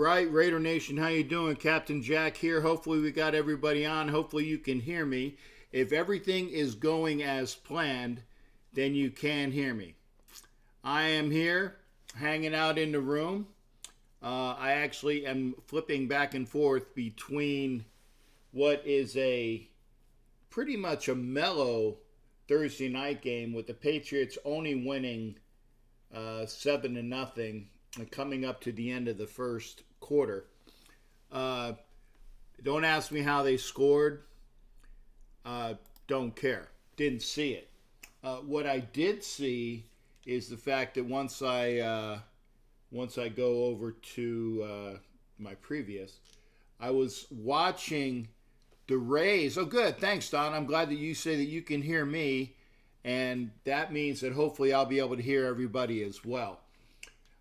right, Raider Nation, how you doing? Captain Jack here. Hopefully we got everybody on. Hopefully you can hear me. If everything is going as planned, then you can hear me. I am here, hanging out in the room. I actually am flipping back and forth between what is a pretty much a mellow Thursday night game with the Patriots only winning 7-0 coming up to the end of the first quarter. Don't ask me how they scored. Don't care. Didn't see it. What I did see is the fact that once I go over to my previous, I was watching the Rays. Oh, good. Thanks, Don. I'm glad that you say that you can hear me, and that means that hopefully I'll be able to hear everybody as well.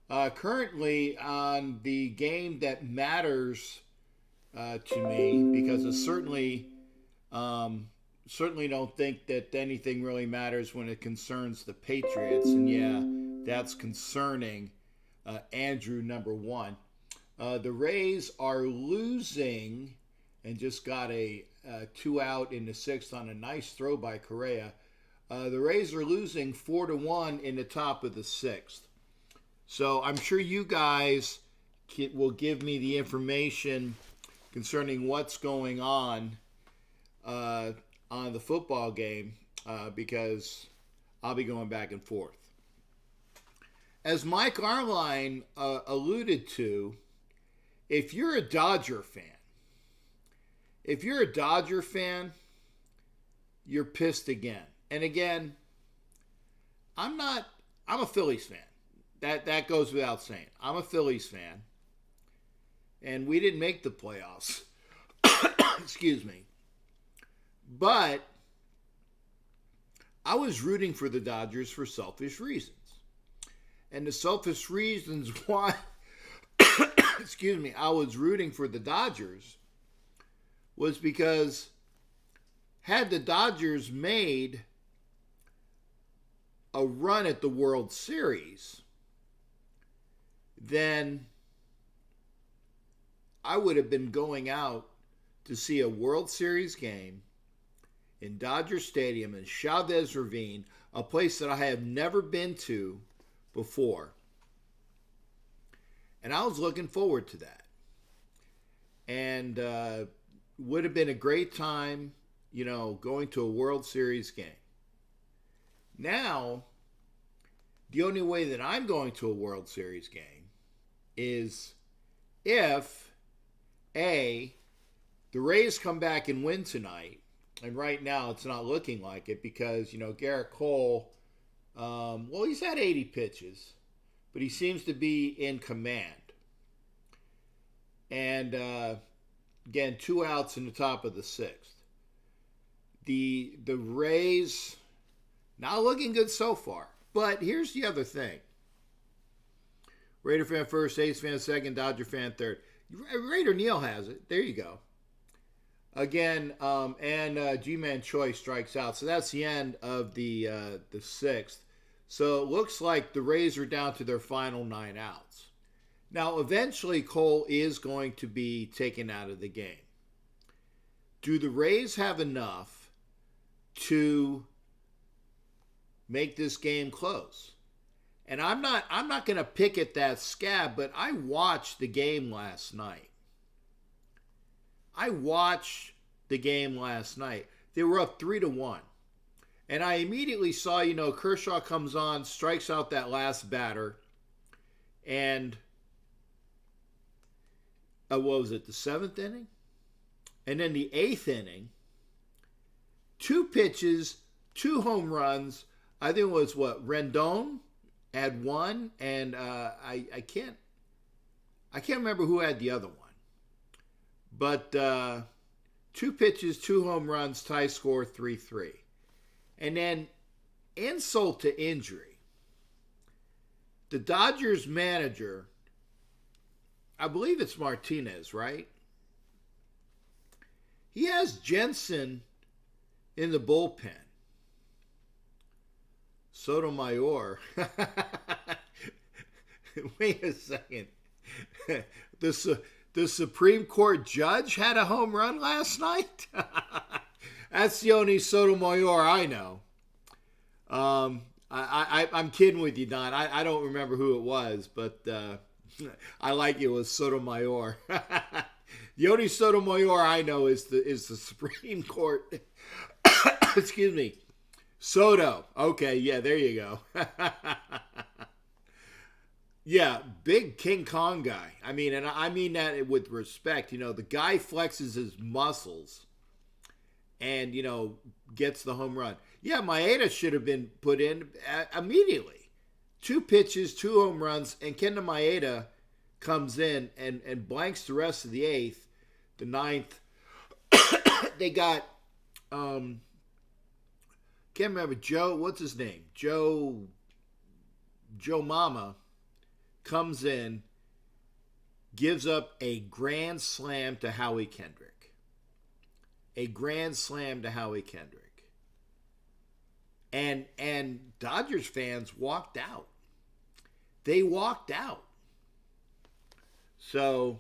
Currently on the game that matters to me, because I certainly don't think that anything really matters when it concerns the Patriots, and yeah, that's concerning Andrew number one. The Rays are losing and just got a 2 out in the sixth on a nice throw by Correa. The Rays are losing 4-1 in the top of the sixth. So I'm sure you guys will give me the information concerning what's going on the football game because I'll be going back and forth. As Mike Arline alluded to, if you're a Dodger fan, you're pissed again. And again, I'm a Phillies fan. That goes without saying. I'm a Phillies fan. And we didn't make the playoffs. Excuse me. But I was rooting for the Dodgers for selfish reasons. And the selfish reasons why I was rooting for the Dodgers was because had the Dodgers made a run at the World Series, then I would have been going out to see a World Series game in Dodger Stadium in Chavez Ravine, a place that I have never been to before. And I was looking forward to that. And would have been a great time, going to a World Series game. Now, the only way that I'm going to a World Series game is if, A, the Rays come back and win tonight, and right now it's not looking like it because, Garrett Cole, he's had 80 pitches, but he seems to be in command. And, again, 2 outs in the top of the sixth. The Rays, not looking good so far. But here's the other thing. Raider fan first, A's fan second, Dodger fan third. Raider Neil has it. There you go. Again, and G-Man Choi strikes out. So that's the end of the sixth. So it looks like the Rays are down to their final 9 outs. Now, eventually, Cole is going to be taken out of the game. Do the Rays have enough to make this game close? And I'm not going to pick at that scab, but I watched the game last night. They were up 3-1. And I immediately saw, Kershaw comes on, strikes out that last batter. And, what was it, the 7th inning? And then the 8th inning, 2 pitches, 2 home runs. I think it was, Rendon had 1, and I can't remember who had the other one. But 2 pitches, 2 home runs, tie score 3-3. And then, insult to injury, the Dodgers manager, I believe it's Martinez, right? He has Jensen in the bullpen. Sotomayor. Wait a second. The Supreme Court judge had a home run last night. That's the only Sotomayor I know. I'm kidding with you, Don. I don't remember who it was, but I like it was Sotomayor. The only Sotomayor I know is the Supreme Court. Excuse me, Soto. Okay, yeah, there you go. Yeah, big King Kong guy. I mean, and I mean that with respect. The guy flexes his muscles and, gets the home run. Yeah, Maeda should have been put in immediately. 2 pitches, 2 home runs, and Kenta Maeda comes in and blanks the rest of the 8th. The 9th, they got, can't remember, Joe, what's his name? Joe Mama comes in, gives up a grand slam to Howie Kendrick. A grand slam to Howie Kendrick. And Dodgers fans walked out. They walked out. So,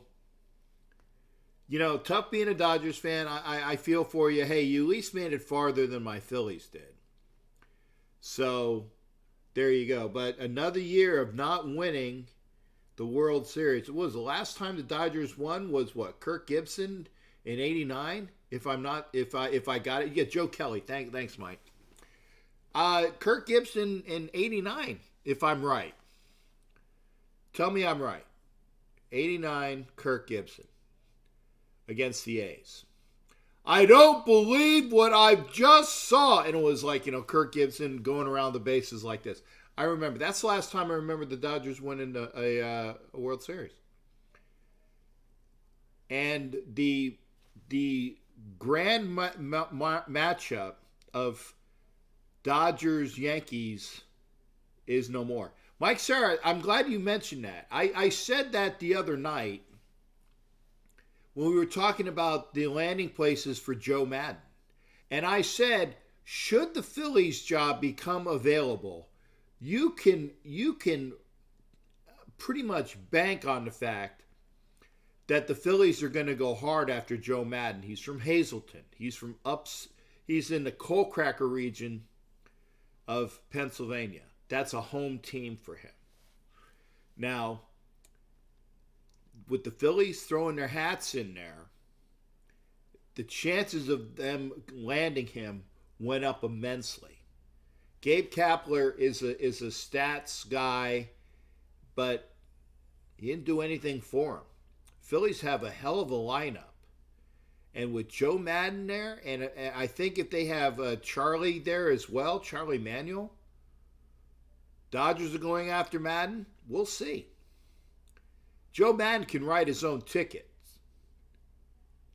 tough being a Dodgers fan. I feel for you. Hey, you at least made it farther than my Phillies did. So, there you go. But another year of not winning the World Series. It was the last time the Dodgers won was what? Kirk Gibson in '89. If I got it, yeah, Joe Kelly. Thanks, Mike. Kirk Gibson in '89. If I'm right, tell me I'm right. '89, Kirk Gibson against the A's. I don't believe what I just saw, and it was like Kirk Gibson going around the bases like this. I remember. That's the last time I remember the Dodgers winning a World Series. And the grand matchup of Dodgers-Yankees is no more. Mike Sarah, I'm glad you mentioned that. I said that the other night when we were talking about the landing places for Joe Madden. And I said, should the Phillies job become available, you can pretty much bank on the fact that the Phillies are going to go hard after Joe Madden. He's from Hazleton. He's in the coal cracker region of Pennsylvania. That's a home team for him. Now, with the Phillies throwing their hats in there, the chances of them landing him went up immensely. Gabe Kapler is a stats guy, but he didn't do anything for him. Phillies have a hell of a lineup. And with Joe Madden there, and I think if they have Charlie there as well, Charlie Manuel, Dodgers are going after Madden. We'll see. Joe Madden can write his own ticket.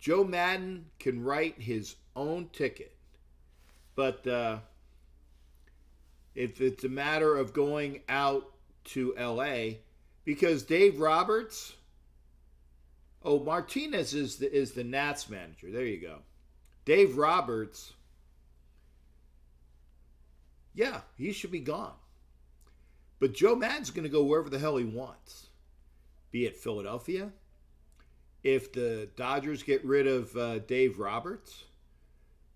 Joe Madden can write his own ticket. But if it's a matter of going out to L.A., because Dave Roberts, Martinez is the Nats manager. There you go. Dave Roberts, yeah, he should be gone. But Joe Madden's going to go wherever the hell he wants. Be it Philadelphia. If the Dodgers get rid of Dave Roberts,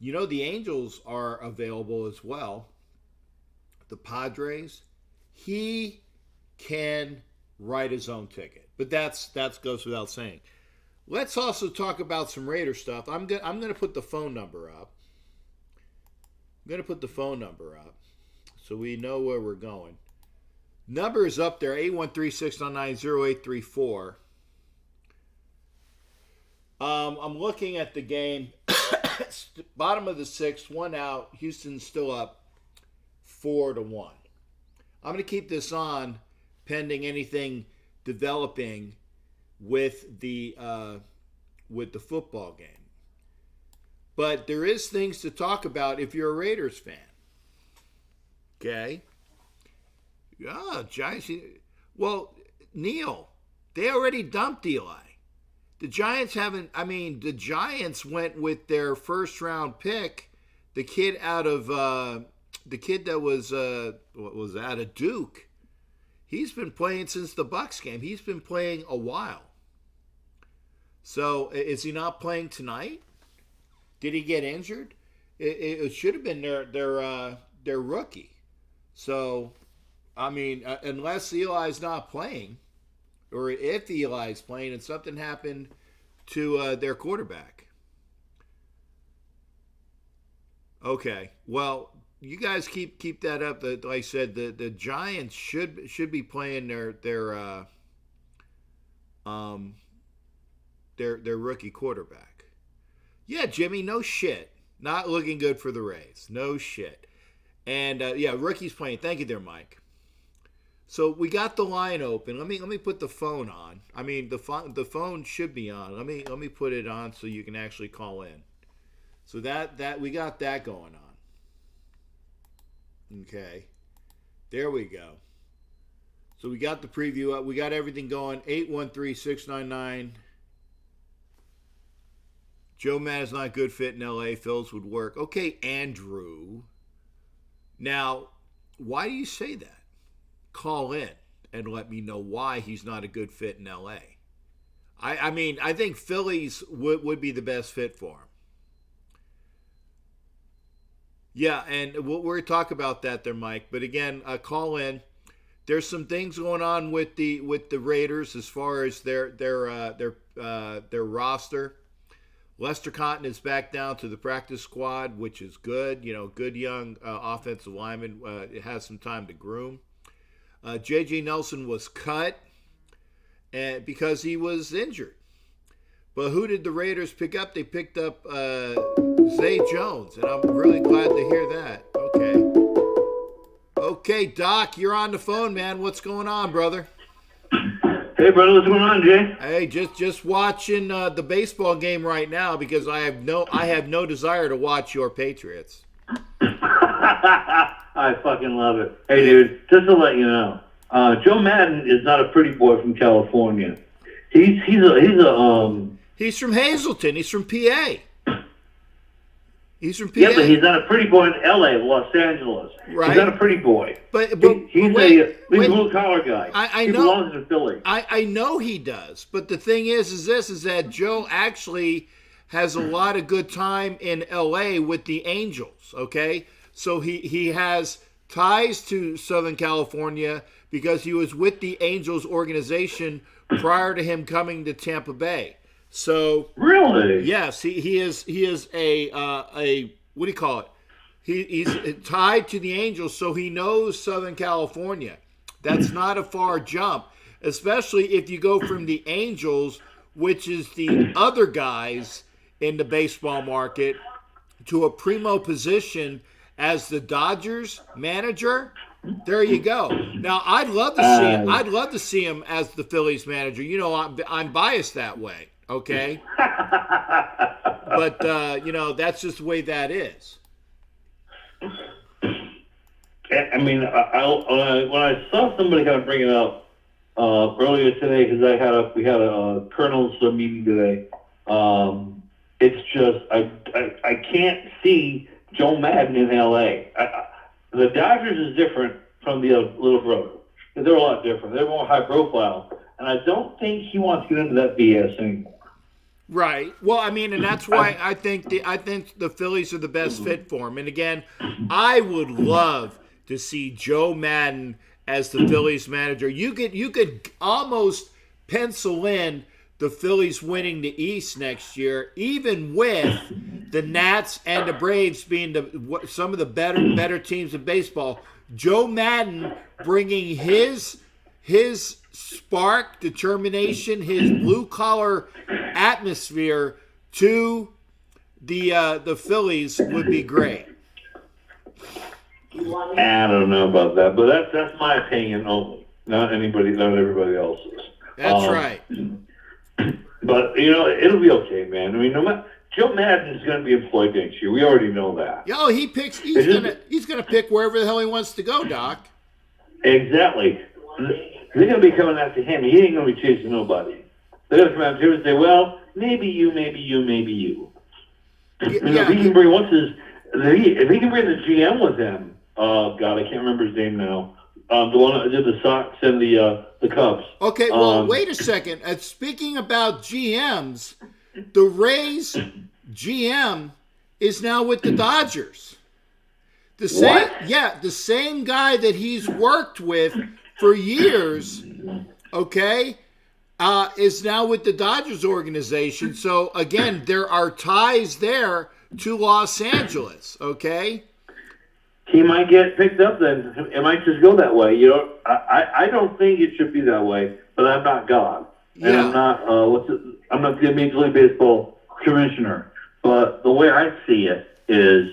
the Angels are available as well. The Padres, he can write his own ticket. But that goes without saying. Let's also talk about some Raider stuff. I'm going to put the phone number up. So we know where we're going. Number is up there, 813-699-0834. I'm looking at the game. Bottom of the 6th, 1 out. Houston's still up 4-1. I'm going to keep this on pending anything developing with the football game. But there is things to talk about if you're a Raiders fan. Okay? Yeah, Giants. Well, Neil, they already dumped Eli. The Giants haven't. I mean, the Giants went with their first round pick, the kid out of the kid that was out of Duke. He's been playing since the Bucks game. He's been playing a while. So is he not playing tonight? Did he get injured? It should have been their rookie. So, I mean, unless Eli's not playing, or if Eli's playing and something happened to their quarterback. Okay, well, you guys keep that up. Like I said, the Giants should be playing their rookie quarterback. Yeah, Jimmy, no shit. Not looking good for the Rays. No shit. And yeah, rookie's playing. Thank you there, Mike. So we got the line open. Let me put the phone on. I mean, the phone should be on. Let me put it on so you can actually call in. So that we got that going on. Okay. There we go. So we got the preview up. We got everything going. 813-699. Joe Madden's not a good fit in L.A. Phils would work. Okay, Andrew. Now, why do you say that? Call in and let me know why he's not a good fit in L.A. I mean, I think Phillies would be the best fit for him. Yeah, and we're going to talk about that there, Mike. But again, call in. There's some things going on with the Raiders as far as their roster. Lester Cotton is back down to the practice squad, which is good. You know, good young offensive lineman. It has some time to groom. J.J. Nelson was cut because he was injured. But who did the Raiders pick up? They picked up Zay Jones, and I'm really glad to hear that. Okay, Doc, you're on the phone, man. What's going on, brother? Hey, brother, what's going on, Jay? Hey, just watching the baseball game right now because I have no desire to watch your Patriots. I fucking love it. Hey, dude, just to let you know, Joe Madden is not a pretty boy from California. He's from Hazleton. He's from PA. He's from PA. Yeah, but he's not a pretty boy in L.A., Los Angeles. Right. He's not a pretty boy. He's a blue-collar guy. I know. He belongs in Philly. I know he does. But the thing is that Joe actually has a lot of good time in L.A. with the Angels, okay? So he has ties to Southern California because he was with the Angels organization prior to him coming to Tampa Bay. So really, yes, he is a what do you call it? He's tied to the Angels, so he knows Southern California. That's not a far jump, especially if you go from the Angels, which is the other guys in the baseball market, to a primo position as the Dodgers manager. There you go. Now I'd love to see him as the Phillies manager. You know, I'm biased that way. Okay, but you know, that's just the way that is. I mean, when I saw somebody kind of bring it up earlier today, because we had a colonel's meeting today. It's just I can't see Joe Madden in L.A. The Dodgers is different from the little brother. They're a lot different. They're more high profile, and I don't think he wants to get into that BS anymore. Right. Well, I mean, and that's why I think the Phillies are the best fit for him. And again, I would love to see Joe Madden as the Phillies manager. You could almost pencil in the Phillies winning the East next year, even with the Nats and the Braves being some of the better teams in baseball. Joe Madden bringing his spark, determination, his blue-collar atmosphere to the Phillies would be great. I don't know about that, but that's my opinion only, not everybody else's. That's right. But you know, it'll be okay, man. I mean, Joe Madden is going to be employed next year. We already know that. Yo, he's gonna pick wherever the hell he wants to go, Doc. Exactly. They're going to be coming after him. He ain't going to be chasing nobody. They're going to come after him and say, well, maybe you, maybe you, maybe you. If he can bring if he can bring the GM with him, oh God, I can't remember his name now. the one that did the Sox and the Cubs. Okay, well, wait a second. Speaking about GMs, the Rays GM is now with the Dodgers. The same guy that he's worked with for years, okay, is now with the Dodgers organization. So again, there are ties there to Los Angeles, okay? He might get picked up then. It might just go that way. You know, I don't think it should be that way, but I'm not God. And I'm not I'm not the Major League Baseball commissioner. But the way I see it is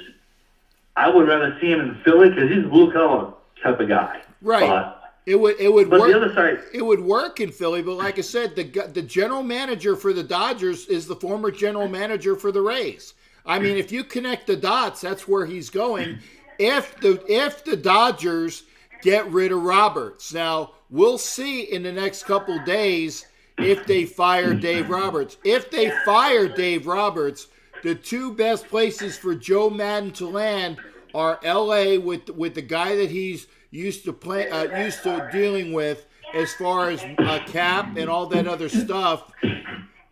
I would rather see him in Philly because he's a blue collar type of guy. Right. But it would but work. the other side, it would work in Philly, but like I said, the general manager for the Dodgers is the former general manager for the Rays. I mean, if you connect the dots, that's where he's going. If the Dodgers get rid of Roberts. Now, we'll see in the next couple days if they fire Dave Roberts. If they fire Dave Roberts, the two best places for Joe Madden to land are L.A. with the guy that he's used to dealing with as far as cap and all that other stuff,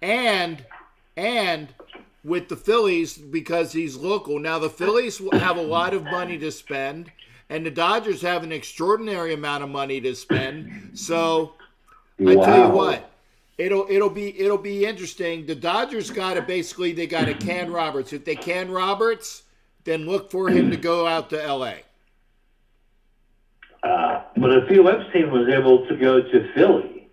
and with the Phillies because he's local. Now the Phillies will have a lot of money to spend, and the Dodgers have an extraordinary amount of money to spend. So I tell you what, it'll be interesting. The Dodgers got to can Roberts. If they can Roberts, then look for him to go out to L.A. But if Theo Epstein was able to go to Philly,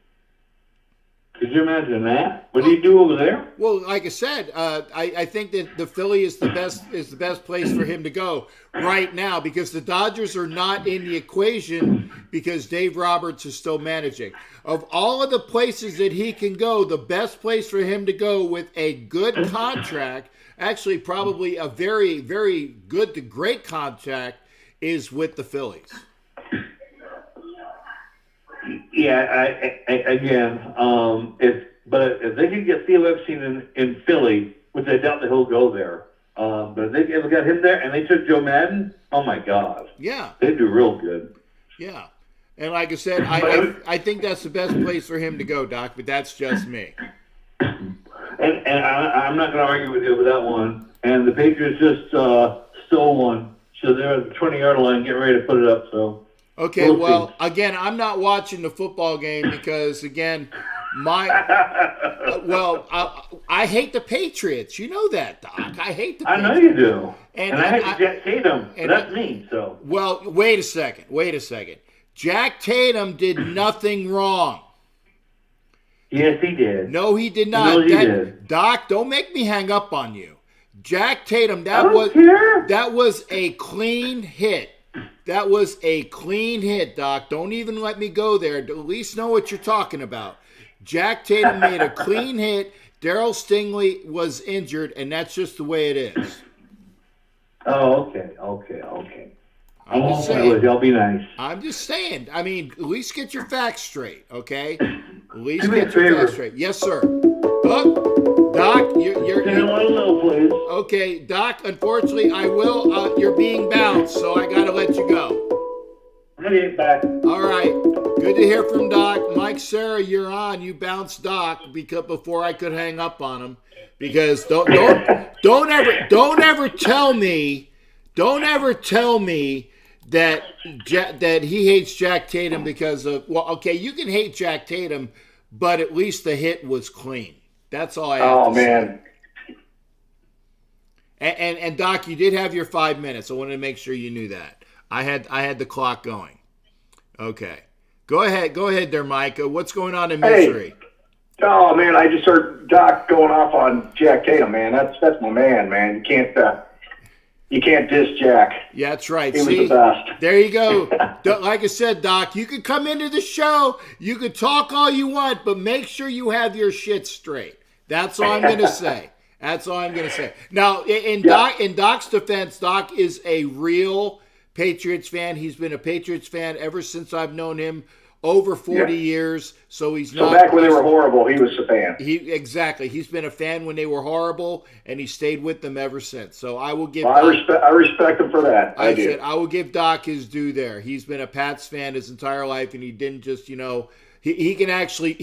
could you imagine that? What do you do over there? Well, like I said, I think that the Philly is the best place for him to go right now because the Dodgers are not in the equation because Dave Roberts is still managing. Of all of the places that he can go, the best place for him to go with a good contract, actually probably a very, very good to great contract, is with the Phillies. Yeah, if they can get Theo Epstein in Philly, which I doubt that he'll go there, but if they ever got him there and they took Joe Madden, oh my God, yeah, they'd do real good. Yeah, and like I said, I think that's the best place for him to go, Doc. But that's just me. And I'm not going to argue with you with that one. And the Patriots just stole one, so they're at the 20-yard line, getting ready to put it up. So. Okay, well, again, I'm not watching the football game because, again, I hate the Patriots. You know that, Doc. I hate the Patriots. I know you do. And I hate them. That's me, so. Well, wait a second. Jack Tatum did nothing wrong. Yes, he did. No, he did not. No, he did. Doc, don't make me hang up on you. Jack Tatum, I don't care. That was a clean hit. That was a clean hit, Doc. Don't even let me go there. At least know what you're talking about. Jack Tatum made a clean hit. Darryl Stingley was injured, and that's just the way it is. Oh, okay. I'm just saying. I'll be nice. I'm just saying. I mean, at least get your facts straight, okay? At least Do me get a your favor. facts straight. Yes, sir. Oh, Doc, you're Stand a little, please. okay, Doc. Unfortunately, I will. You're being bounced, so I got to let you go. I'm gonna get back. All right. Good to hear from Doc. Mike, Sarah, you're on. You bounced Doc before I could hang up on him. Because don't ever tell me that he hates Jack Tatum because of, well, okay, you can hate Jack Tatum, but at least the hit was clean. That's all I have to say. And Doc, you did have your 5 minutes. I wanted to make sure you knew that. I had the clock going. Okay. Go ahead there, Mike. What's going on in Missouri? Hey. Oh, man, I just heard Doc going off on Jack Tatum, man. That's my man. You can't diss Jack. Yeah, that's right. He was the best. There you go. Like I said, Doc, you could come into the show, you could talk all you want, but make sure you have your shit straight. That's all I'm going to say. Now, in Doc's defense, Doc is a real Patriots fan. He's been a Patriots fan ever since I've known him over 40 years, so he's So not. back when they were horrible, he was a fan. Exactly. He's been a fan when they were horrible, and he stayed with them ever since. So I will give. Well, I respect him for that. I do. I will give Doc his due there. He's been a Pats fan his entire life, and he didn't just he actually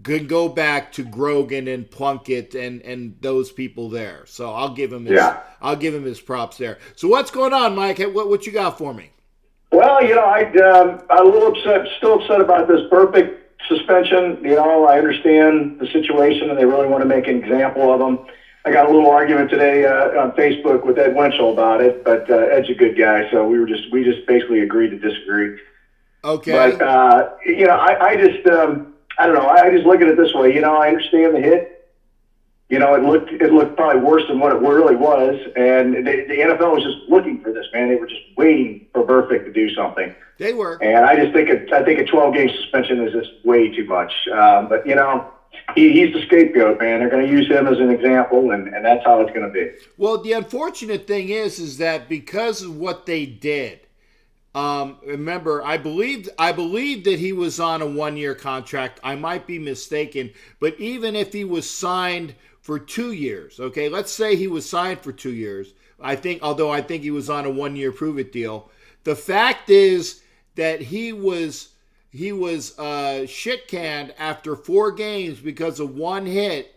could go back to Grogan and Plunkett and those people there. So I'll give him his props there. So what's going on, Mike? What you got for me? Well, I'm a little upset, still upset about this perfect suspension. I understand the situation, and they really want to make an example of him. I got a little argument today on Facebook with Ed Winchell about it, but Ed's a good guy, so we just basically agreed to disagree. Okay. But I just I don't know. I just look at it this way. I understand the hit. It looked probably worse than what it really was, and the NFL was just looking for this, man. They were just waiting for Burfict to do something. They were, and I think a 12-game suspension is just way too much. But he's the scapegoat, man. They're going to use him as an example, and that's how it's going to be. Well, the unfortunate thing is that because of what they did. Remember, I believe that he was on a 1-year contract. I might be mistaken, but even if he was signed for 2 years, okay, let's say he was signed for 2 years. Although I think he was on a 1-year prove-it deal. The fact is that he was shit-canned after 4 games because of one hit.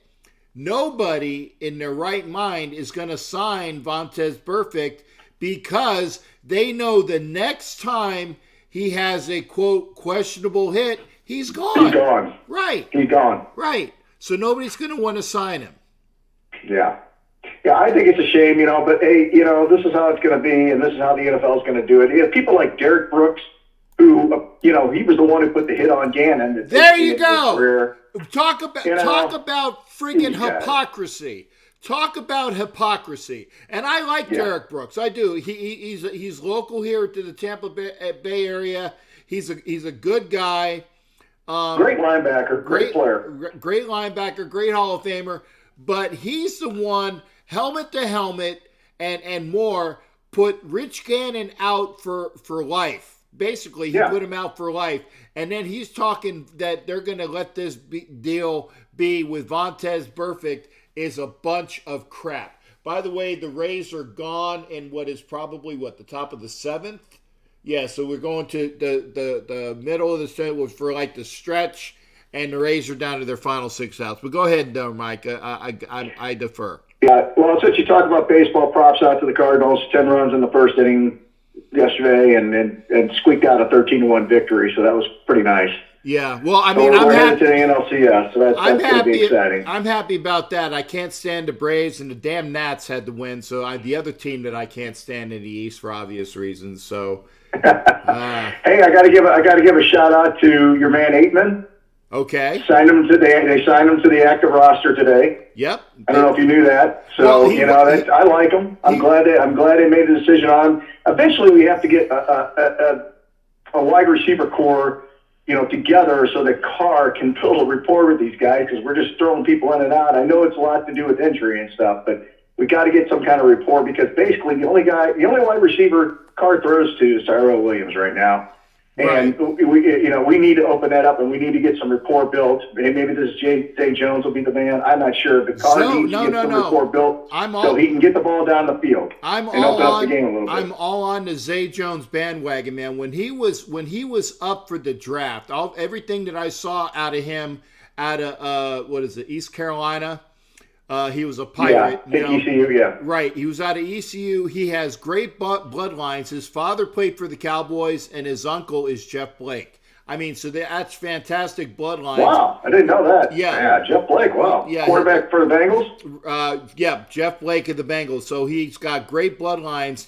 Nobody in their right mind is going to sign Vontaze Burfict because they know the next time he has a, quote, questionable hit, he's gone. He's gone. Right. He's gone. Right. So nobody's going to want to sign him. Yeah. Yeah, I think it's a shame, but hey, this is how it's going to be, and this is how the NFL is going to do it. You have people like Derek Brooks, who, he was the one who put the hit on Gannon. There you go. Talk about friggin' hypocrisy. Talk about hypocrisy. And I like Derek Brooks. I do. He's local here to the Tampa Bay area. He's a good guy. Great linebacker. Great player. Great linebacker. Great Hall of Famer. But he's the one, helmet to helmet and more, put Rich Gannon out for life. Basically, he put him out for life. And then he's talking that they're going to let this deal be with Vontaze Burfict is a bunch of crap. By the way, the Rays are gone in what is probably, the top of the 7th? Yeah, so we're going to the middle of the 7th for like the stretch, and the Rays are down to their final 6 outs. But go ahead, Mike. I defer. Yeah, well, since you talked about baseball, props out to the Cardinals. 10 runs in the first inning yesterday and squeaked out a 13-1 victory, so that was pretty nice. Yeah, well, I mean, I'm happy to the NLCS, so that's going to be exciting. I'm happy about that. I can't stand the Braves, and the damn Nats had to win, so the other team that I can't stand in the East for obvious reasons. So, hey, I got to give a shout out to your man Aitman. Okay. They signed him to the active roster today. Yep. I don't know if you knew that. So I like him. I'm glad they made the decision on him. Eventually, we have to get a wide receiver core, together so that Carr can build a rapport with these guys, because we're just throwing people in and out. I know it's a lot to do with injury and stuff, but we got to get some kind of rapport, because basically the only wide receiver Carr throws to is Tyrell Williams right now. And we need to open that up, and we need to get some rapport built. Maybe this Zay Jones will be the man. I'm not sure, but Carr needs to get some rapport built so he can get the ball down the field and open up the game a little bit. I'm all on the Zay Jones bandwagon, man. When he was up for the draft, everything that I saw out of him, East Carolina. He was a Pirate. Yeah, ECU, yeah. Right. He was out of ECU. He has great bloodlines. His father played for the Cowboys, and his uncle is Jeff Blake. I mean, so that's fantastic bloodlines. Wow, I didn't know that. Yeah, Jeff Blake, wow. Yeah, quarterback for the Bengals? Jeff Blake of the Bengals. So he's got great bloodlines,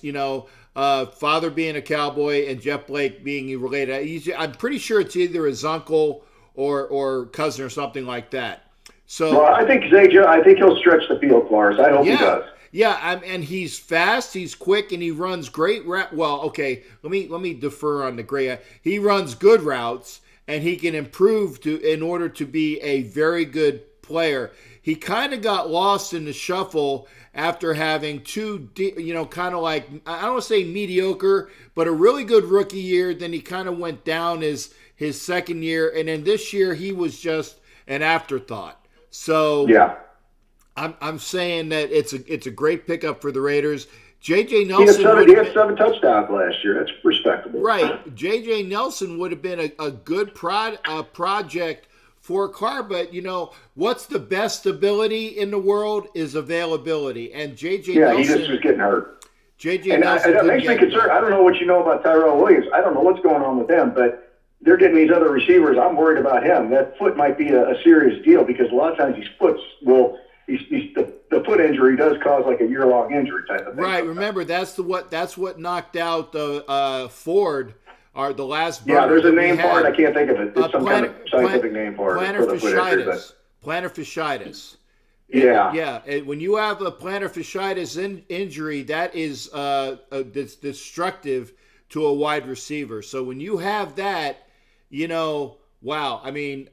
father being a Cowboy and Jeff Blake being related. I'm pretty sure it's either his uncle or cousin or something like that. So, well, I think he'll stretch the field for us. I hope he does. Yeah, and he's fast, he's quick, and he runs great well, okay, let me defer on the great. He runs good routes, and he can improve in order to be a very good player. He kind of got lost in the shuffle after having two, kind of like, I don't want to say mediocre, but a really good rookie year. Then he kind of went down his second year. And then this year he was just an afterthought. So yeah. I'm saying that it's a great pickup for the Raiders. J.J. Nelson. He had 7 touchdowns last year. That's respectable. Right. J.J. Nelson would have been a good project for Carr, but what's the best ability in the world is availability, and J.J. Nelson. Yeah, he just was getting hurt. J.J. Nelson. That makes me concerned. I don't know what you know about Tyrell Williams. I don't know what's going on with them, but they're getting these other receivers. I'm worried about him. That foot might be a serious deal because a lot of times these foots will. The foot injury does cause like a year-long injury type of thing. Right. Remember, that's what knocked out Ford. The last yeah, there's a name for it. I can't think of it. It's some kind of scientific name for it. Plantar fasciitis. Plantar fasciitis. Yeah. Yeah. When you have a plantar fasciitis injury, that is destructive to a wide receiver. So when you have that, wow. I mean,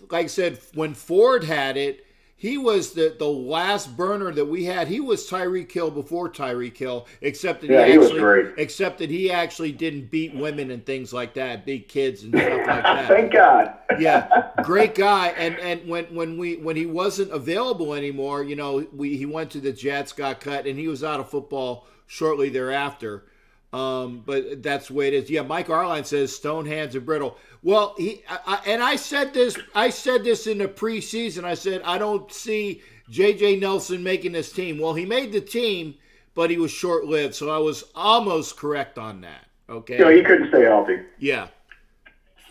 like I said, when Ford had it, he was the last burner that we had. He was Tyreek Hill before Tyreek Hill, except that he actually didn't beat women and things like that, beat kids and stuff like that. Thank God. Yeah, great guy. And when he wasn't available anymore, he went to the Jets, got cut, and he was out of football shortly thereafter. But that's the way it is. Yeah, Mike Arline says stone hands and brittle. Well, I said this in the preseason. I said I don't see J.J. Nelson making this team. Well, he made the team, but he was short-lived. So I was almost correct on that. Okay. He couldn't stay healthy. Yeah.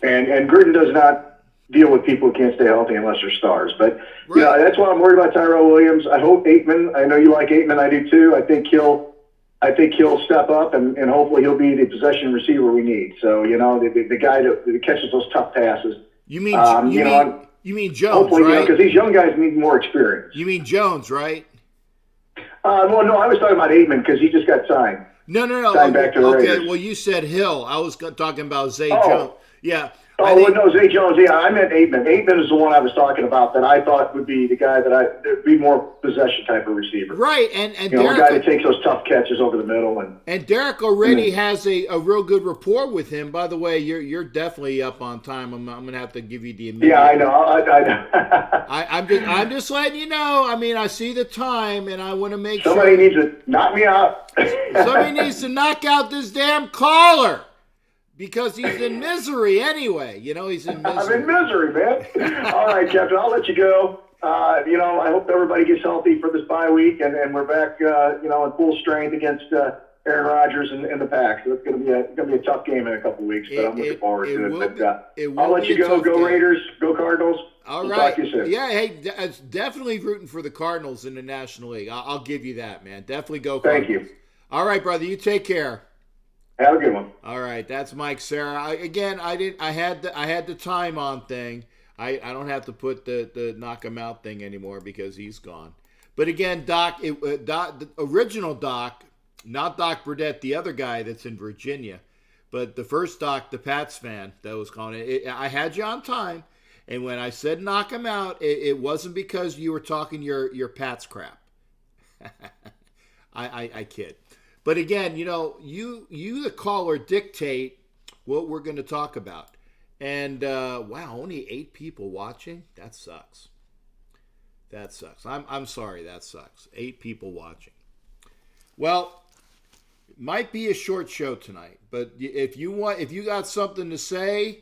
And Gruden does not deal with people who can't stay healthy unless they're stars. But right. That's why I'm worried about Tyrell Williams. I hope Aitman. I know you like Aitman. I do too. I think he'll step up and hopefully he'll be the possession receiver we need. So, the guy that catches those tough passes. You mean Jones, hopefully, right? Because these young guys need more experience. You mean Jones, right? Well, no, I was talking about Aitman because he just got signed. No. Signed back to the Raiders. Okay, well, you said Hill. I was talking about Zay Jones. Yeah. Zay Jones. Yeah, I meant Aitman. Aitman is the one I was talking about that I thought would be the guy that'd be more possession type of receiver. Right, and Derek, a guy that takes those tough catches over the middle. And Derek already has a real good rapport with him. By the way, you're definitely up on time. I'm going to have to give you the immediate. Yeah, I know. I know. I'm just letting you know. I mean, I see the time, and I want to make somebody needs to knock me out. Somebody needs to knock out this damn caller. Because he's in misery anyway. He's in misery. I'm in misery, man. All right, Captain, I'll let you go. I hope everybody gets healthy for this bye week, and we're back, in full strength against Aaron Rodgers and the Pack. So it's going to be a tough game in a couple of weeks, but I'm looking forward to it. But I'll let you go. Go Raiders. Go Cardinals. All right. Talk to you soon. Yeah, hey, it's definitely rooting for the Cardinals in the National League. I'll give you that, man. Definitely go Cardinals. Thank you. All right, brother. You take care. Have a good one. All right, that's Mike Sarah. I had the time on thing. I don't have to put the knock him out thing anymore because he's gone. But again, the original Doc, not Doc Burdett, the other guy that's in Virginia, but the first Doc, the Pats fan that was calling it. I had you on time, and when I said knock him out, it wasn't because you were talking your Pats crap. I kid. But again, you the caller dictate what we're going to talk about. And wow, only 8 people watching? That sucks. I'm sorry, that sucks. 8 people watching. Well, it might be a short show tonight, but if you got something to say,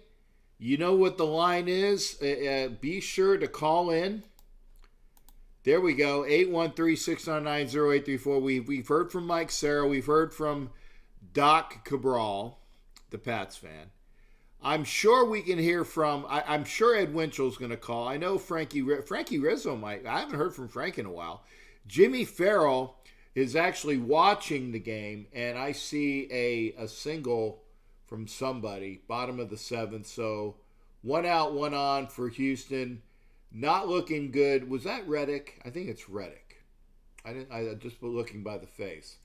you know what the line is. Be sure to call in. There we go, 813-699-0834. We've heard from Mike Sarah. We've heard from Doc Cabral, the Pats fan. I'm sure we can hear from, I'm sure Ed Winchell's going to call. I know Frankie Rizzo might. I haven't heard from Frank in a while. Jimmy Farrell is actually watching the game, and I see a single from somebody, bottom of the 7th. So 1 out, 1 on for Houston. Not looking good. Was that Reddick? I think it's Reddick. I just looking by the face,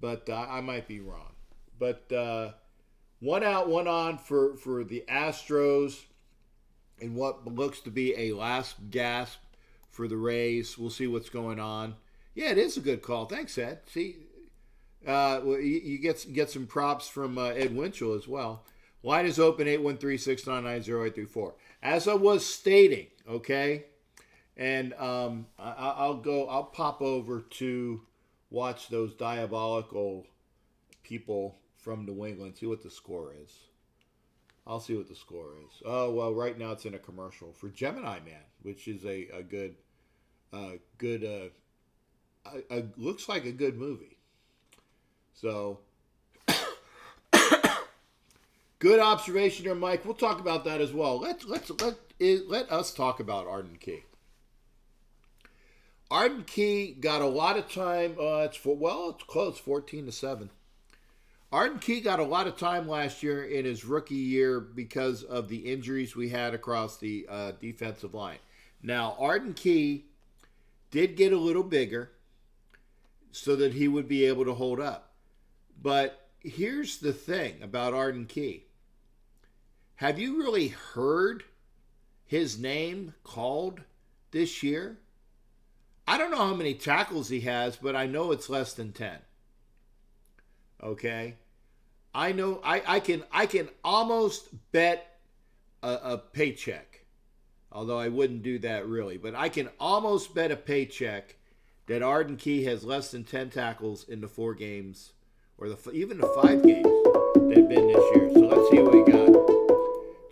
but I might be wrong. But 1 out, 1 on for the Astros in what looks to be a last gasp for the Rays. We'll see what's going on. Yeah, it is a good call. Thanks, Ed. See, well, you get some props from Ed Winchell as well. Line is open 813-699-0834. As I was stating, okay, and I'll pop over to watch those diabolical people from New England, see what the score is. I'll see what the score is. Oh, well, right now it's in a commercial for Gemini Man, which is a good, looks like a good movie. So, good observation there, Mike. We'll talk about that as well. Let us talk about Arden Key. Arden Key got a lot of time. It's close, 14-7. Arden Key got a lot of time last year in his rookie year because of the injuries we had across the defensive line. Now, Arden Key did get a little bigger so that he would be able to hold up. But here's the thing about Arden Key. Have you really heard his name called this year? I don't know how many tackles he has, but I know it's less than 10. Okay, I know I can almost bet a paycheck, although I wouldn't do that really. But I can almost bet a paycheck that Arden Key has less than 10 tackles in the 4 games, or even the 5 games they've been this year. So let's see what we got.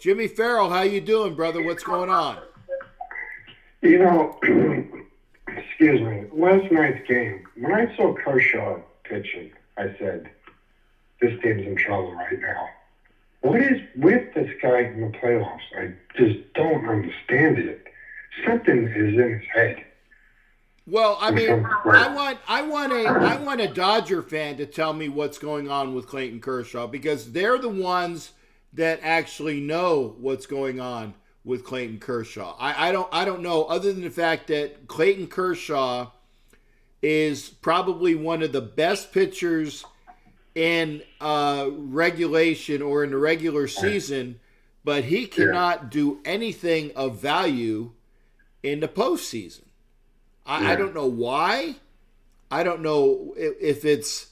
Jimmy Farrell, how you doing, brother? What's going on? You know, excuse me. Last night's game, when I saw Kershaw pitching, I said, this team's in trouble right now. What is with this guy in the playoffs? I just don't understand it. Something is in his head. Well, I mean, I want a Dodger fan to tell me what's going on with Clayton Kershaw, because they're the ones that actually know what's going on with Clayton Kershaw. I don't know, other than the fact that Clayton Kershaw is probably one of the best pitchers in regulation or in the regular season, but he cannot do anything of value in the postseason. I don't know why. I don't know if it's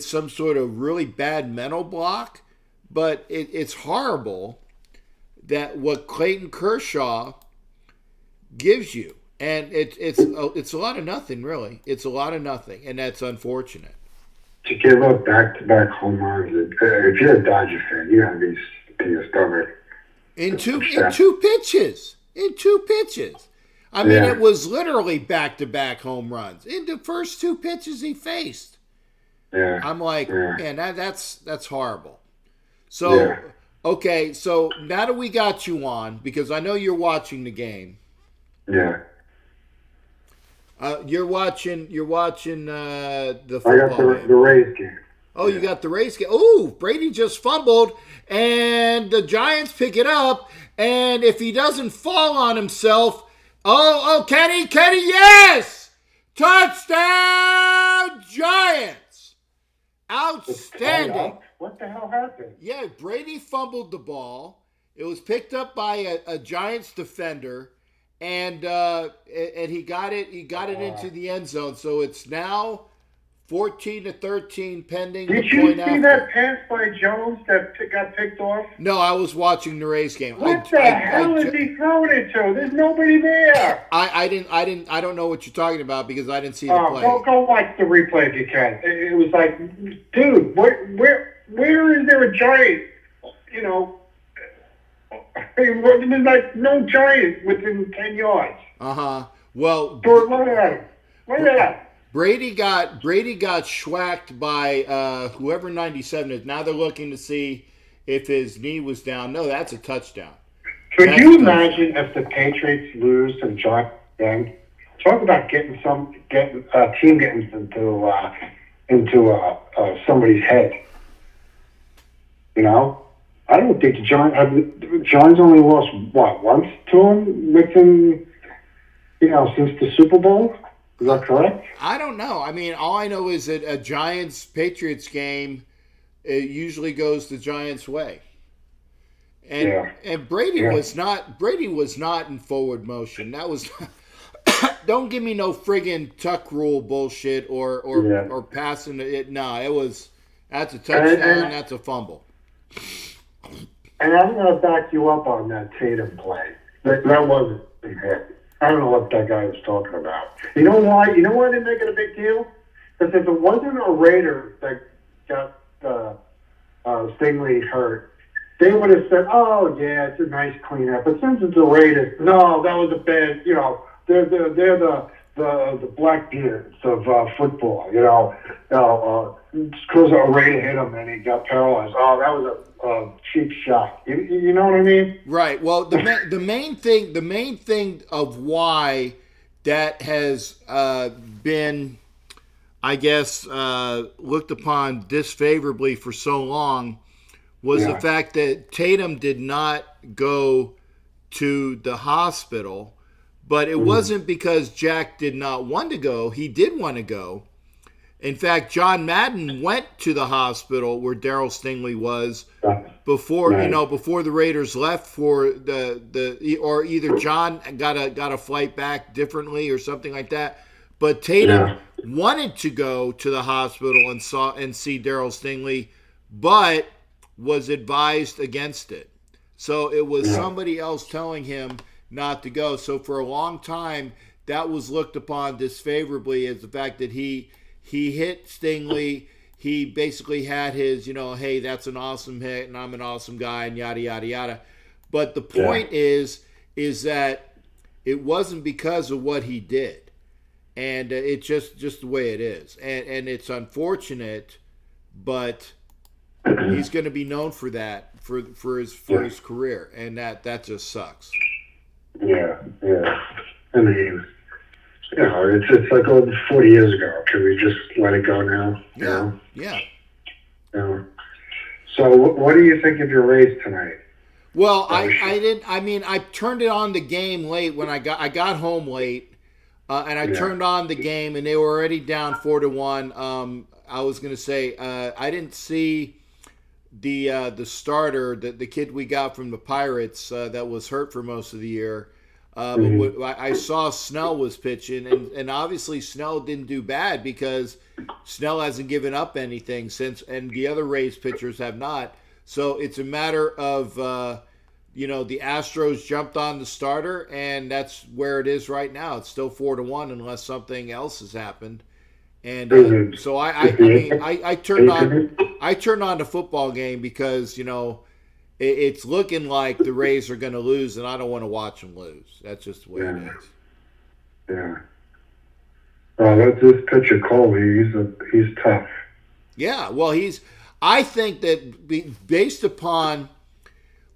some sort of really bad mental block, but it's horrible that what Clayton Kershaw gives you. And it's a lot of nothing, really. It's a lot of nothing, and that's unfortunate. To give up back-to-back home runs, if you're a Dodger fan, you gotta be in your stomach. In two pitches. I mean, it was literally back-to-back home runs in the first 2 pitches he faced. Yeah. I'm like, man, that's horrible. So, okay, so now that we got you on, because I know you're watching the game. Yeah. You're watching the football I got the Rays game. Oh, you got the Rays game. Oh, Brady just fumbled, and the Giants pick it up, and if he doesn't fall on himself, Kenny, yes! Touchdown, Giants! Outstanding. What the hell happened? Yeah, Brady fumbled the ball. It was picked up by a Giants defender, and he got it into the end zone. So it's now 14-13 pending. Did you see that pass by Jones that got picked off? No, I was watching the Rays game. What the hell is he throwing it to? There's nobody there. I don't know what you're talking about because I didn't see the play. Go watch the replay if you can. It was like, dude, where is there a Giant? You know, there's like no Giant within 10 yards. Well, look at him. Look at him. Brady got schwacked by whoever 97 is. Now they're looking to see if his knee was down. No, that's a touchdown. Could you imagine if the Patriots lose to the Giants again? Talk about getting a team getting into somebody's head. You know, I don't think the Giants only lost once to them within, since the Super Bowl. Is that correct? I don't know. I mean, all I know is that a Giants-Patriots game usually goes the Giants' way. And Brady was not in forward motion. That was don't give me no friggin' tuck rule bullshit or passing it. No, that's a touchdown. That's a fumble. And I'm going to back you up on that Tatum play. That wasn't a hit. I don't know what that guy was talking about. You know why? You know why they make it a big deal? Because if it wasn't a Raider that got Stingley hurt, they would have said, "Oh yeah, it's a nice cleanup." But since it's a Raiders, no, that was a bad. You know, they're the Blackbeards of football. Because a Raider hit him and he got paralyzed. Oh, that was a cheap shot. You know what I mean? Right. Well, the main thing of why that has been, I guess, looked upon disfavorably for so long was the fact that Tatum did not go to the hospital, but it wasn't because Jack did not want to go. He did want to go. In fact, John Madden went to the hospital where Darryl Stingley was before before the Raiders left for or either John got a flight back differently or something like that. But Tatum wanted to go to the hospital and see Darryl Stingley, but was advised against it. So it was somebody else telling him not to go. So for a long time, that was looked upon disfavorably as the fact that he hit Stingley. He basically had his, hey, that's an awesome hit and I'm an awesome guy and yada, yada, yada. But the point is that it wasn't because of what he did. And it's just the way it is. And it's unfortunate, but he's going to be known for that for his career. And that just sucks. Yeah. I mean, it's like over 40 years ago. Can we just let it go now? Yeah. So what do you think of your Rays tonight? Well, I turned it on the game late when I got home late, and I turned on the game and they were already down 4-1. I was going to say I didn't see the starter, the kid we got from the Pirates that was hurt for most of the year. But I saw Snell was pitching, and obviously Snell didn't do bad because Snell hasn't given up anything since, and the other Rays pitchers have not. So it's a matter of, the Astros jumped on the starter, and that's where it is right now. It's still 4-1 unless something else has happened. And so I turned on the football game because it's looking like the Rays are going to lose, and I don't want to watch them lose. That's just the way it is. Yeah. Well, that's this pitcher Cole. He's tough. Yeah. Well, I think that based upon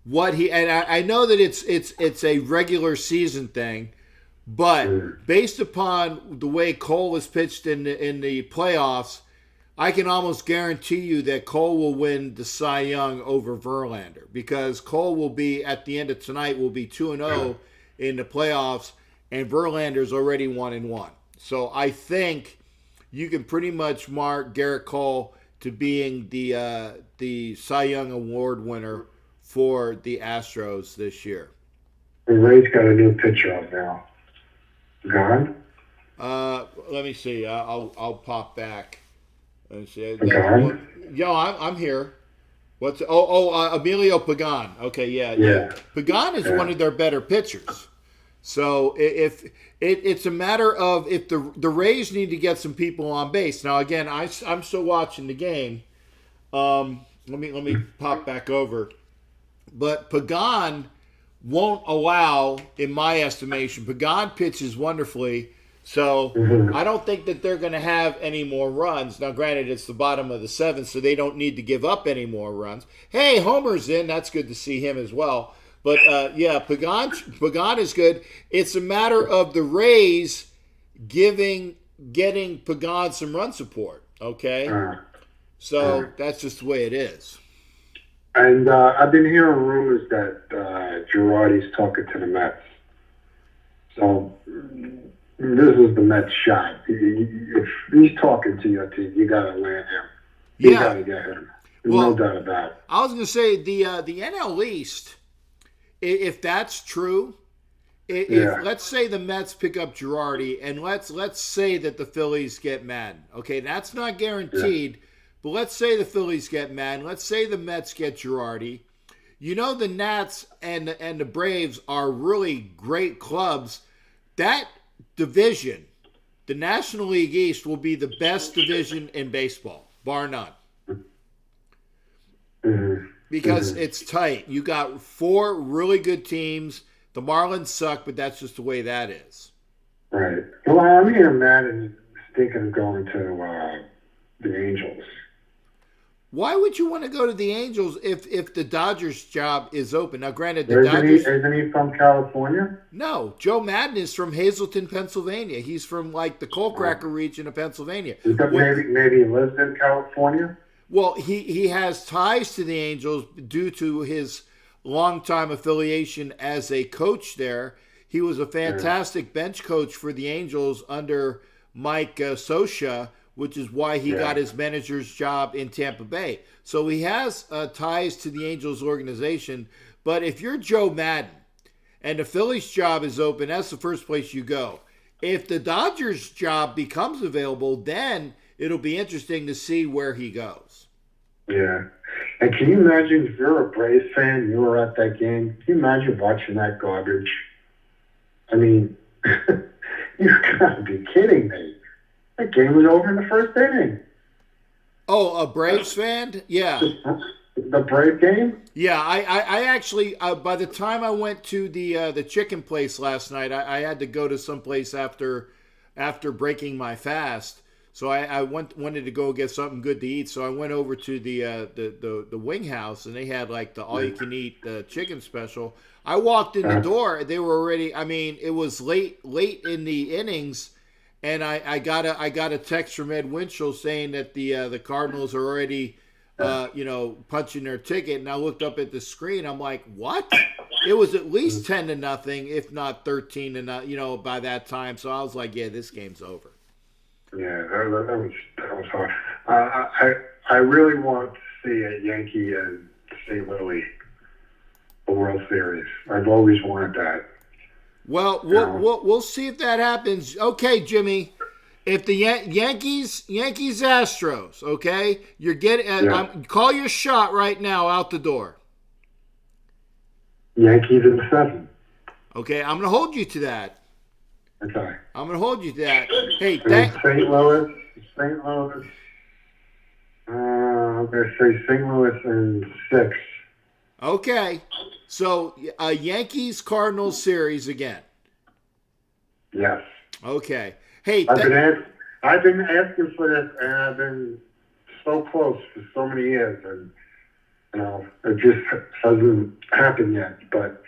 what and I know that it's a regular season thing, but based upon the way Cole was pitched in the playoffs, I can almost guarantee you that Cole will win the Cy Young over Verlander because Cole will be, at the end of tonight, will be 2-0 in the playoffs, and Verlander's already 1-1. So I think you can pretty much mark Garrett Cole to being the Cy Young Award winner for the Astros this year. The Rays got a new pitcher up now. Gone? Let me see. I'll pop back. Let's see. Pagan? I'm here. What's Emilio Pagan? Okay, yeah. Pagan is one of their better pitchers. So if it's a matter of if the Rays need to get some people on base. Now again, I'm still watching the game. Let me pop back over. But Pagan won't allow, in my estimation, Pagan pitches wonderfully. So I don't think that they're going to have any more runs. Now, granted, it's the bottom of the seventh, so they don't need to give up any more runs. Hey, Homer's in. That's good to see him as well. But, Pagan is good. It's a matter of the Rays getting Pagan some run support, okay? So that's just the way it is. And I've been hearing rumors that Girardi's talking to the Mets. So this is the Mets shot. If he's talking to your team, you got to land him. You got to get him. No doubt about it. I was going to say the NL East, if that's true, if let's say the Mets pick up Girardi, and let's say that the Phillies get Madden. Okay, that's not guaranteed, but let's say the Phillies get Madden. Let's say the Mets get Girardi. You know, the Nats and the Braves are really great clubs. That division, the National League East, will be the best division in baseball, bar none. Because it's tight. You got 4 really good teams. The Marlins suck, but that's just the way that is. Right. Well, I'm hearing Madden thinking of going to the Angels. Why would you want to go to the Angels if the Dodgers job is open? Now, granted, the Dodgers... Isn't he from California? No. Joe Madden is from Hazleton, Pennsylvania. He's from, like, the coal cracker region of Pennsylvania. Maybe he lives in California? Well, he has ties to the Angels due to his longtime affiliation as a coach there. He was a fantastic bench coach for the Angels under Mike Scioscia, which is why he got his manager's job in Tampa Bay. So he has ties to the Angels organization. But if you're Joe Madden and the Phillies job is open, that's the first place you go. If the Dodgers job becomes available, then it'll be interesting to see where he goes. Yeah. And can you imagine if you're a Braves fan, you were at that game, can you imagine watching that garbage? I mean, you gotta be kidding me. That game was over in the first inning. Oh, a Braves fan? Yeah. The Brave game? Yeah, I actually, by the time I went to the chicken place last night, I had to go to someplace after breaking my fast. So I wanted to go get something good to eat. So I went over to the wing house, and they had like the all-you-can-eat chicken special. I walked in the door. They were already, I mean, it was late in the innings, and I got a text from Ed Winchell saying that the Cardinals are already punching their ticket. And I looked up at the screen. I'm like, what? It was at least 10-0, if not 13-0, by that time. So I was like, yeah, this game's over. Yeah, that was hard. I really want to see a Yankee and St. Louis a World Series. I've always wanted that. Well, we'll see if that happens. Okay, Jimmy. If the Yankees Astros, okay, you're getting call your shot right now out the door. Yankees in 7. Okay, I'm going to hold you to that. Okay. I'm going to hold you to that. Hey, St. Louis. I'm going to say St. Louis in 6. Okay. So, a Yankees-Cardinals series again. Yes. Okay. Hey, I've been asking for this, and I've been so close for so many years, and it just hasn't happened yet. But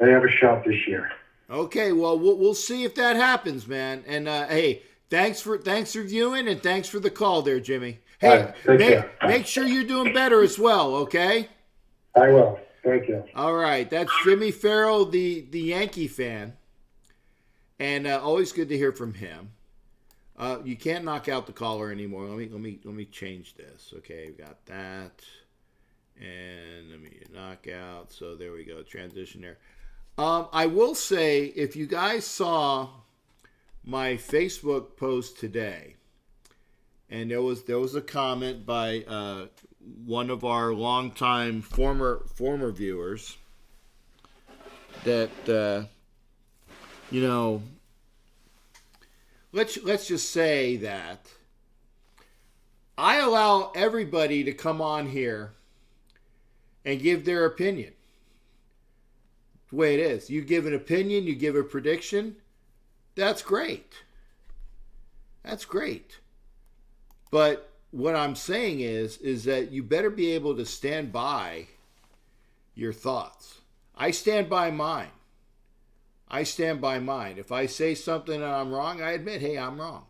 they have a shot this year. Okay, well, we'll see if that happens, man. And hey, thanks for viewing, and thanks for the call there, Jimmy. Hey, make sure you're doing better as well, okay? I will. Thank you. All right, that's Jimmy Farrell, the Yankee fan, and always good to hear from him. You can't knock out the caller anymore. Let me change this. Okay, we got that, and let me knock out. So there we go. Transition there. I will say, if you guys saw my Facebook post today, and there was a comment by one of our longtime former viewers that let's just say that I allow everybody to come on here and give their opinion. The way it is. You give an opinion, you give a prediction. That's great. That's great. But what I'm saying is that you better be able to stand by your thoughts. I stand by mine. If I say something and I'm wrong, I admit, hey, I'm wrong.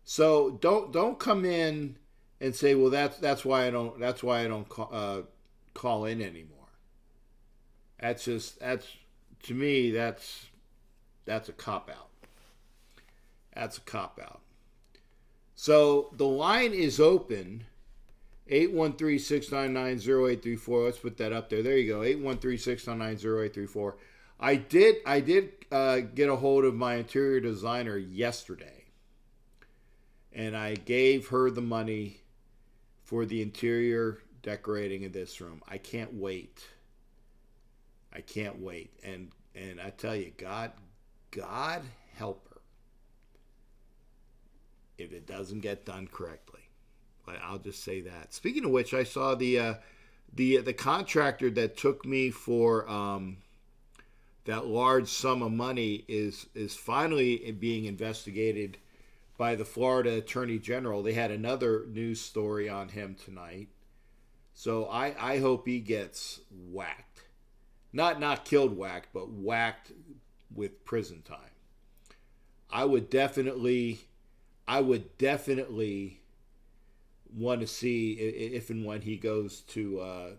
So don't come in and say, well, that's why I don't call in anymore. To me, that's a cop-out. That's a cop-out. So the line is open, 813-699-0834. Let's put that up there. There you go, 813-699-0834. I did get a hold of my interior designer yesterday, and I gave her the money for the interior decorating of this room. I can't wait. And I tell you, God help her if it doesn't get done correctly. But I'll just say that. Speaking of which, I saw the contractor that took me for that large sum of money is finally being investigated by the Florida Attorney General. They had another news story on him tonight. So I hope he gets whacked. Not killed whacked, but whacked with prison time. I would definitely want to see if and when he goes to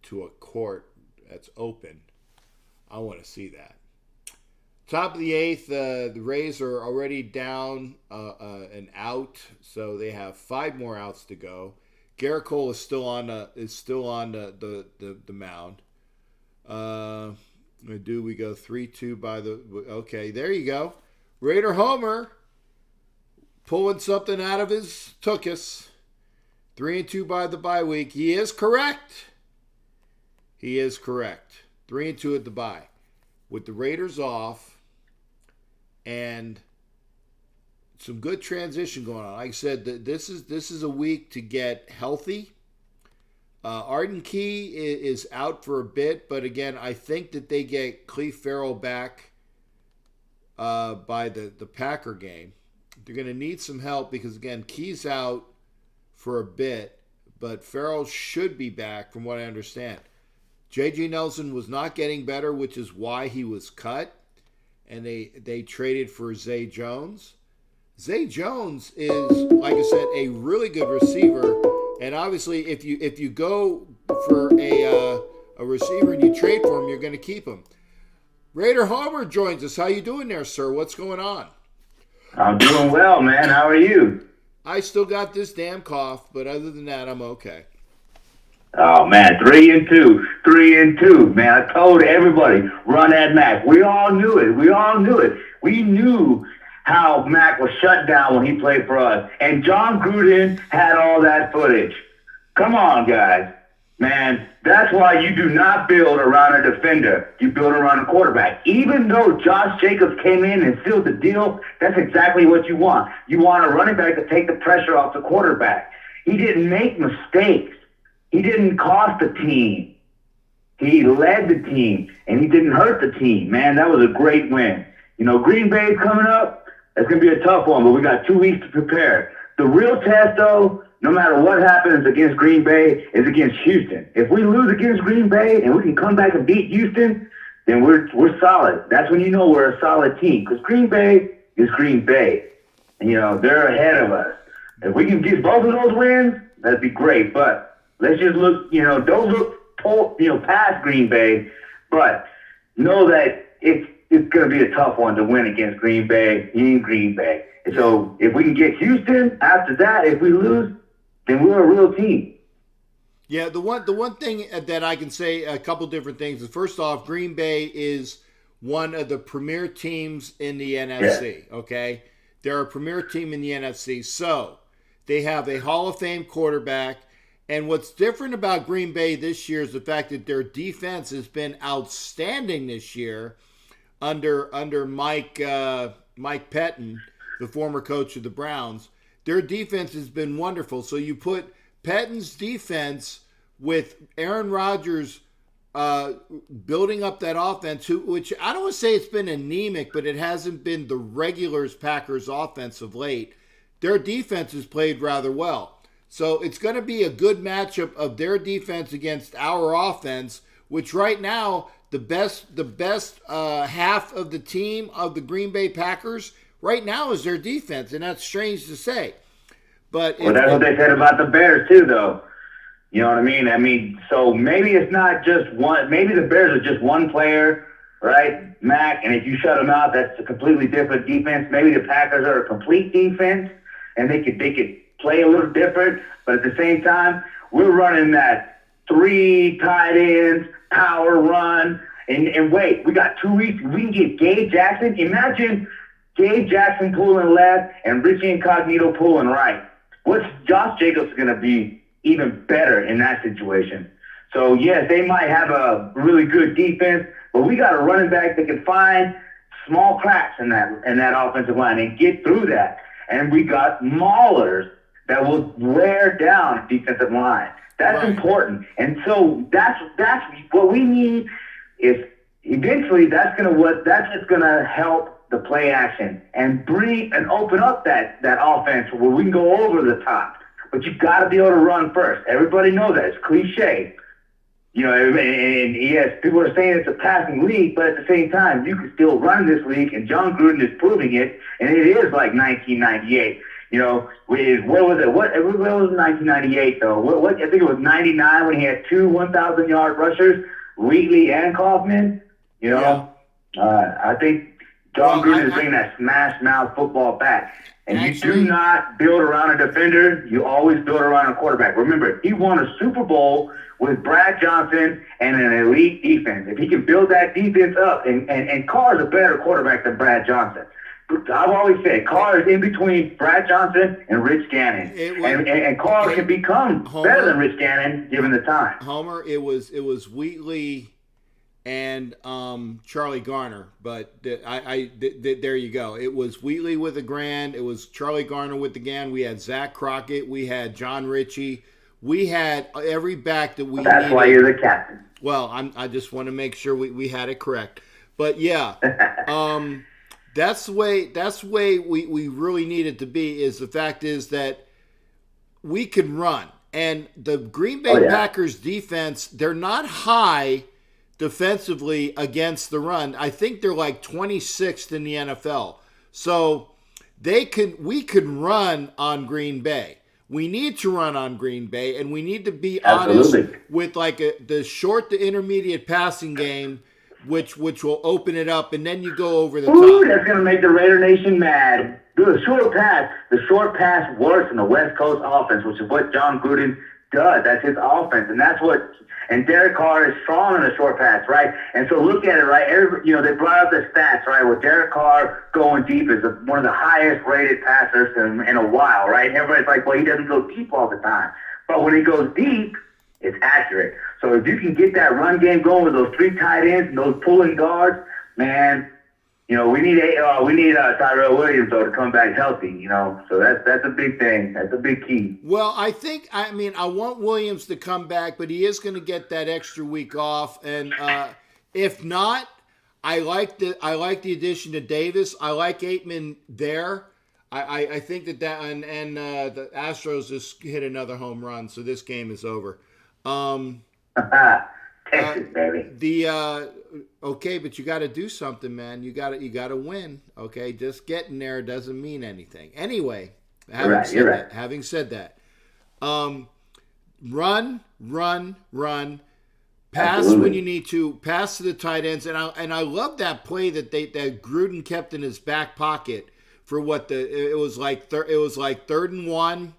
to a court that's open. I want to see that. Top of the eighth, the Rays are already down and out, so they have 5 more outs to go. Garrett Cole is still on the mound. We go 3-2 by the. Okay, there you go. Raider homer, pulling something out of his tuchus. 3-2 by the bye week. He is correct. 3-2 at the bye, with the Raiders off, and some good transition going on. Like I said, this is a week to get healthy. Arden Key is out for a bit, but again, I think that they get Cleve Farrell back by the Packer game. They're going to need some help because, again, Key's out for a bit, but Farrell should be back from what I understand. J.J. Nelson was not getting better, which is why he was cut, and they traded for Zay Jones. Zay Jones is, like I said, a really good receiver. And obviously, if you go for a receiver and you trade for him, you're going to keep him. Raider Homer joins us. How you doing there, sir? What's going on? I'm doing well, man. How are you? I still got this damn cough, but other than that, I'm okay. Oh, man, 3-2. Man, I told everybody, run at Mac. We all knew it. We knew how Mac was shut down when he played for us. And John Gruden had all that footage. Come on, guys. Man, that's why you do not build around a defender. You build around a quarterback. Even though Josh Jacobs came in and sealed the deal, that's exactly what you want. You want a running back to take the pressure off the quarterback. He didn't make mistakes. He didn't cost the team. He led the team, and he didn't hurt the team. Man, that was a great win. You know, Green Bay's coming up. It's going to be a tough one, but we got 2 weeks to prepare. The real test, though, no matter what happens against Green Bay, is against Houston. If we lose against Green Bay and we can come back and beat Houston, then we're solid. That's when you know we're a solid team, because Green Bay is Green Bay. And, you know, they're ahead of us. If we can get both of those wins, that'd be great. But let's just look, don't look past Green Bay, but know that it's going to be a tough one to win against Green Bay in Green Bay. And so if we can get Houston, after that, if we lose, then we're a real team. Yeah, the one thing that I can say, a couple different things, is first off, Green Bay is one of the premier teams in the NFC, okay? They're a premier team in the NFC, so they have a Hall of Fame quarterback. And what's different about Green Bay this year is the fact that their defense has been outstanding this year under Mike Pettin, the former coach of the Browns. Their defense has been wonderful. So you put Pettin's defense with Aaron Rodgers building up that offense, which I don't want to say it's been anemic, but it hasn't been the regulars Packers offense of late. Their defense has played rather well. So it's going to be a good matchup of their defense against our offense, which right now, the best half of the team of the Green Bay Packers right now is their defense, and that's strange to say. But that's what they said about the Bears too, though. You know what I mean? So maybe it's not just one. Maybe the Bears are just one player, right, Mac? And if you shut them out, that's a completely different defense. Maybe the Packers are a complete defense, and they could play a little different. But at the same time, we're running that 3 tight ends, power run, And wait, we got 2 weeks. We can get Gabe Jackson. Imagine Gabe Jackson pulling left and Richie Incognito pulling right. What's Josh Jacobs going to be even better in that situation? So, yes, they might have a really good defense, but we got a running back that can find small cracks in that offensive line and get through that. And we got maulers that will wear down defensive line. That's important. And so that's what we need is eventually that's what's gonna help the play action and bring and open up that offense where we can go over the top. But you gotta be able to run first. Everybody knows that. It's cliche. You know, and yes, people are saying it's a passing league, but at the same time, you can still run this league, and John Gruden is proving it, and it is like 1998. You know, what was it? What was 1998 though? What I think it was 99 when he had 2 1,000-yard rushers, Wheatley and Kaufman. You know, I think John Gruden is bringing that smash mouth football back. And you do not build around a defender. You always build around a quarterback. Remember, he won a Super Bowl with Brad Johnson and an elite defense. If he can build that defense up, and Carr's a better quarterback than Brad Johnson. I've always said Carr is in between Brad Johnson and Rich Gannon. And Carr can become better than Rich Gannon given the time. Homer, it was Wheatley and Charlie Garner, but there you go. It was Wheatley with the grand. It was Charlie Garner with the grand. We had Zach Crockett. We had John Ritchie. We had every back that we That's needed. Why you're the captain. Well, I just want to make sure we had it correct. But yeah, that's the way we really need it to be. Is the fact is that we can run, and the Green Bay Packers defense, they're not high defensively against the run. I think they're like 26th in the NFL. So we could run on Green Bay. We need to run on Green Bay, and we need to be honest with like the short to intermediate passing game, which will open it up, and then you go over the top. That's going to make the Raider Nation mad. Do a short pass. The short pass works in the West Coast offense, which is what John Gruden does. That's his offense, and that's what. And Derek Carr is strong in the short pass, right? And so look at it, right? They brought up the stats, right? Where Derek Carr going deep is one of the highest rated passers in a while, right? And everybody's like, well, he doesn't go deep all the time. But when he goes deep, it's accurate. So if you can get that run game going with those 3 tight ends and those pulling guards, man, we need Tyrell Williams though to come back healthy. So that's a big thing. That's a big key. Well, I want Williams to come back, but he is going to get that extra week off. And if not, I like the addition to Davis. I like Aitman there. I think that and the Astros just hit another home run, so this game is over. Texas, baby. Okay, but you got to do something, man. You got to win. Okay, just getting there doesn't mean anything. Anyway, having said that, run. Pass Absolutely. when you need to. Pass to the tight ends, and I love that play that Gruden kept in his back pocket for it was like 3rd and 1,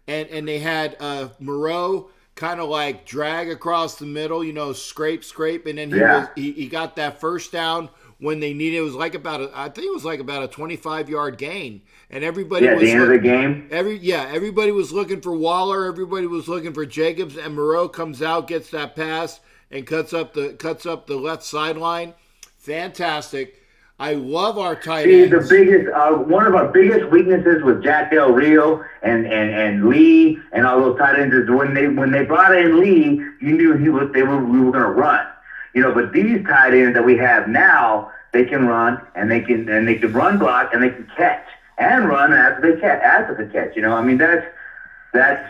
and they had Moreau kind of like drag across the middle, scrape, and then he got that first down when they needed. It was like about a 25-yard gain, and everybody was at the end of the game. Everybody was looking for Waller, everybody was looking for Jacobs, and Moreau comes out, gets that pass, and cuts up the left sideline. Fantastic. I love our tight ends. The biggest, one of our biggest weaknesses with Jack Del Rio and Lee and all those tight ends is when they brought in Lee, you knew we were going to run. But these tight ends that we have now, they can run and they can run block and they can catch and run after the catch. That's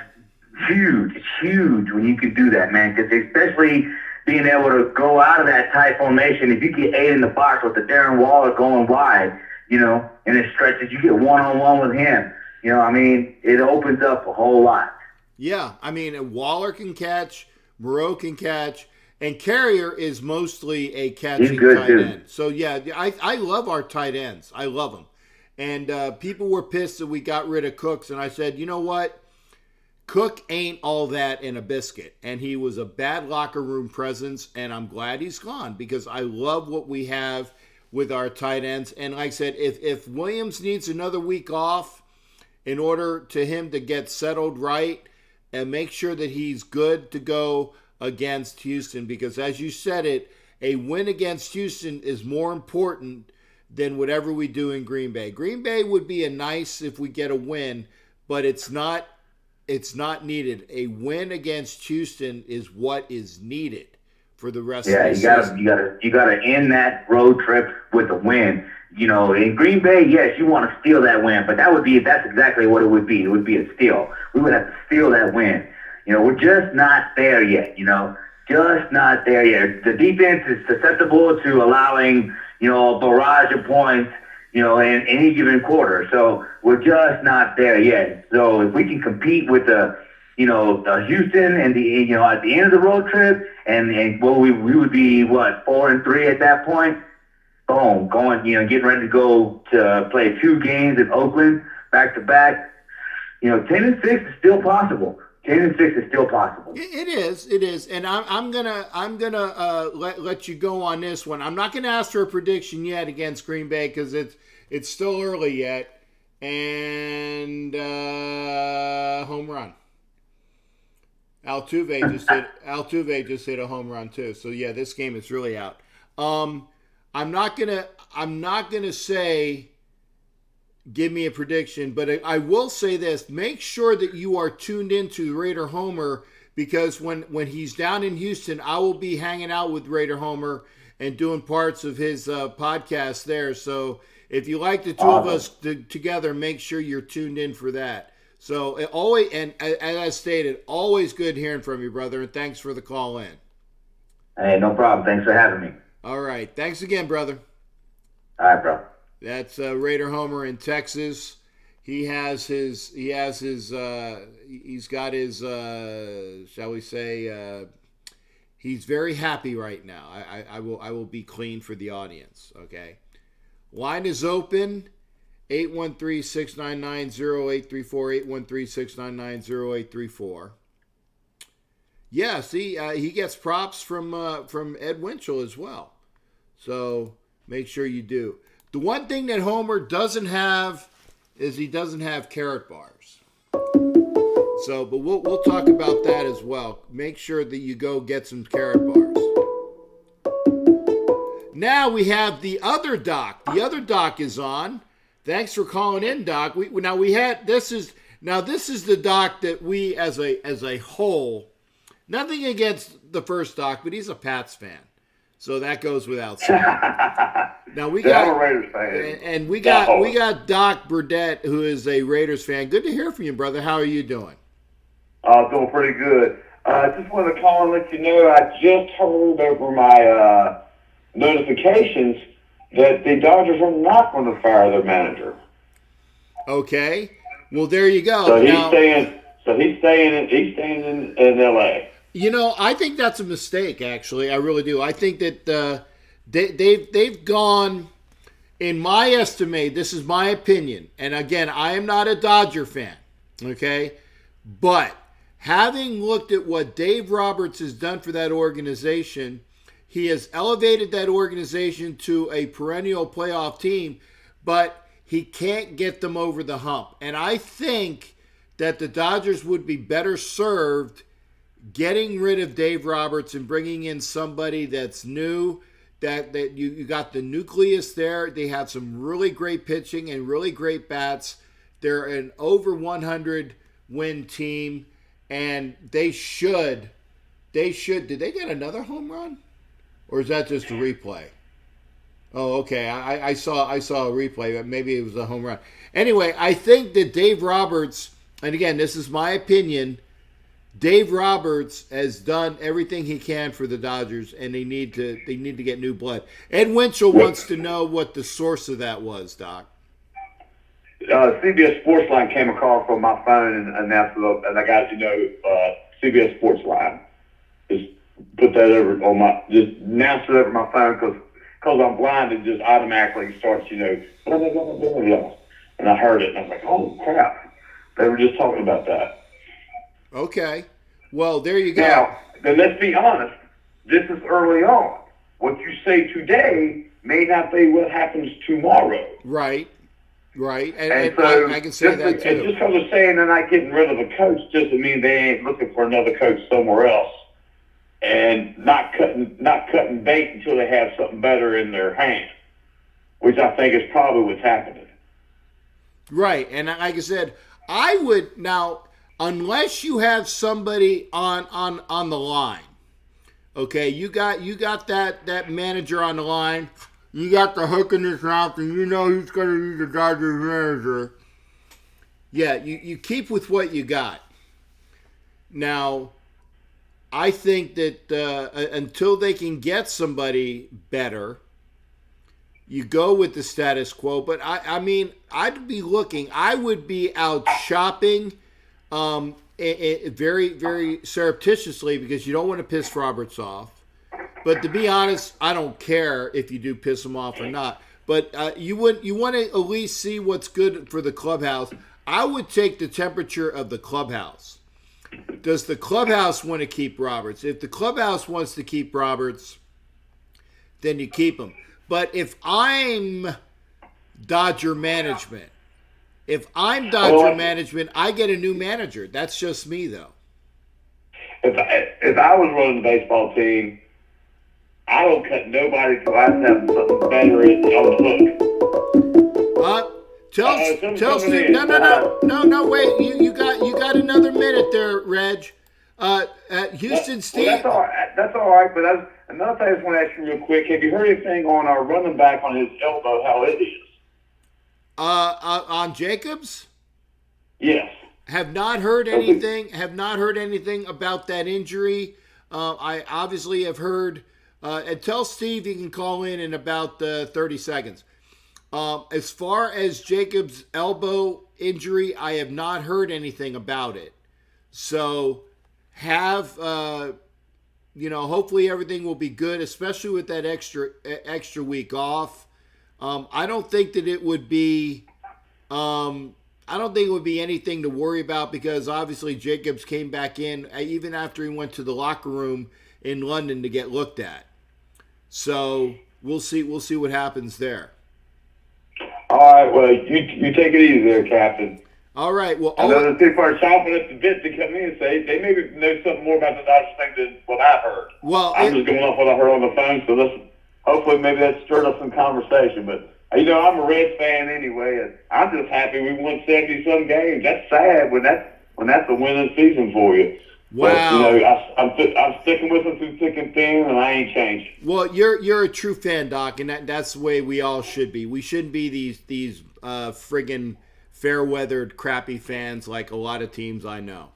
huge. It's huge when you can do that, man. Because especially being able to go out of that tight formation, if you get 8 in the box with the Darren Waller going wide, and it stretches, you get one-on-one with him. It opens up a whole lot. Yeah, Waller can catch, Moreau can catch, and Carrier is mostly a catching tight end. So, yeah, I love our tight ends. I love them. And people were pissed that we got rid of Cooks, and I said, you know what? Cook ain't all that in a biscuit, and he was a bad locker room presence, and I'm glad he's gone because I love what we have with our tight ends. And like I said, if Williams needs another week off in order to him to get settled right and make sure that he's good to go against Houston, because as you said it, a win against Houston is more important than whatever we do in Green Bay. Green Bay would be a nice if we get a win, but it's not needed. A win against Houston is what is needed for the rest of the season. You gotta end that road trip with a win. You know, in Green Bay, yes, you want to steal that win, but that's exactly what it would be. It would be a steal. We would have to steal that win. You know, we're just not there yet, just not there yet. The defense is susceptible to allowing, a barrage of points, in any given quarter. So we're just not there yet. So if we can compete with the Houston and at the end of the road trip, and we would be 4-3 at that point. Boom, getting ready to go to play 2 games in Oakland back to back. 10-6 is still possible. 10-6 is still possible. It is, and I'm gonna let you go on this one. I'm not gonna ask for a prediction yet against Green Bay because it's still early yet. And home run. Altuve just hit a home run too. So yeah, this game is really out. I'm not gonna say give me a prediction, but I will say this: make sure that you are tuned into Raider Homer, because when he's down in Houston, I will be hanging out with Raider Homer and doing parts of his podcast there. So if you like the two of us together, make sure you're tuned in for that. So always, and as I stated, always good hearing from you, brother, and thanks for the call in. Hey, no problem. Thanks for having me. All right. Thanks again, brother. All right, bro. That's Raider Homer in Texas. He's got his, shall we say, he's very happy right now. I will be clean for the audience, okay? Line is open, 813-699-0834, 813-699-0834. Yeah, see, he gets props from Ed Winchell as well. So make sure you do. The one thing that Homer doesn't have is he doesn't have KARATBARS. So, but we'll talk about that as well. Make sure that you go get some KARATBARS. Now we have the other Doc. The other Doc is on. Thanks for calling in, Doc. This is the Doc that we as a whole. Nothing against the first Doc, but he's a Pats fan, so that goes without saying. Now I'm a Raiders fan, and we got Doc Burdett, who is a Raiders fan. Good to hear from you, brother. How are you doing? Doing pretty good. Just wanted to call and let you know I just heard over my notifications that the Dodgers are not going to fire their manager. Okay, well there you go. So he's staying in L.A. I think that's a mistake, actually. I really do. I think that they've gone, in my estimate, this is my opinion, and again, I am not a Dodger fan, okay? But having looked at what Dave Roberts has done for that organization, he has elevated that organization to a perennial playoff team, but he can't get them over the hump. And I think that the Dodgers would be better served getting rid of Dave Roberts and bringing in somebody that's new, that you got the nucleus there. They have some really great pitching and really great bats. They're an over 100 win team, and they should. Did they get another home run? Or is that just a replay? Oh, okay. I saw a replay, but maybe it was a home run. Anyway, I think that Dave Roberts, and again, this is my opinion, Dave Roberts has done everything he can for the Dodgers, and they need to get new blood. Ed Winchell wants to know what the source of that was, Doc. CBS Sportsline came across on my phone and announced it, and I got CBS Sportsline. Just put that over on just announced it over my phone because I'm blind. It just automatically starts, blah, blah, blah, blah, blah. And I heard it, and I was like, oh crap! They were just talking about that. Okay. Well, there you go. Now, then let's be honest. This is early on. What you say today may not be what happens tomorrow. Right. And And so I can say that And too. just because they're saying they're not getting rid of a coach doesn't mean they ain't looking for another coach somewhere else, and not cutting bait until they have something better in their hand, which I think is probably what's happening. Right. And like I said, I would now, unless you have somebody on the line. Okay, you got that manager on the line. You got the hook in his mouth, and you know he's going to be the Dodgers manager. Yeah, you keep with what you got. Now, I think that until they can get somebody better, you go with the status quo. But I mean, I'd be looking. I would be out shopping, very, very surreptitiously, because you don't want to piss Roberts off. But to be honest, I don't care if you do piss him off or not. But you want to at least see what's good for the clubhouse. I would take the temperature of the clubhouse. Does the clubhouse want to keep Roberts? If the clubhouse wants to keep Roberts, then you keep him. But if I'm Dodger management, I get a new manager. That's just me, though. If I was running the baseball team, I don't cut nobody until I have something better on the hook. Tell Steve. No. Wait. You got another minute there, Reg. Houston Steve. Well, that's all right. But another thing I just want to ask you real quick. Have you heard anything on our running back on his elbow? How it is? On Jacobs? Yes. Have not heard anything. Have not heard anything about that injury. I obviously have heard. And tell Steve he can call in about 30 seconds. As far as Jacobs' elbow injury, I have not heard anything about it. So hopefully everything will be good, especially with that extra week off. I don't think that it would be. I don't think it would be anything to worry about, because obviously Jacobs came back in even after he went to the locker room in London to get looked at. So we'll see what happens there. All right. Well, you take it easy there, Captain. All right. Well, I know that people are chomping at the bit to come in and say they maybe know something more about the Dodgers thing than what I've heard. Well, I'm just going off what I heard on the phone. So hopefully maybe that stirred up some conversation. But I'm a Reds fan anyway, and I'm just happy we won 70-some games. That's sad when that's a winning season for you. Wow. But, I'm sticking with them through thick and thin, and I ain't changed. Well, you're a true fan, Doc, and that's the way we all should be. We shouldn't be these friggin' fair-weathered, crappy fans like a lot of teams I know.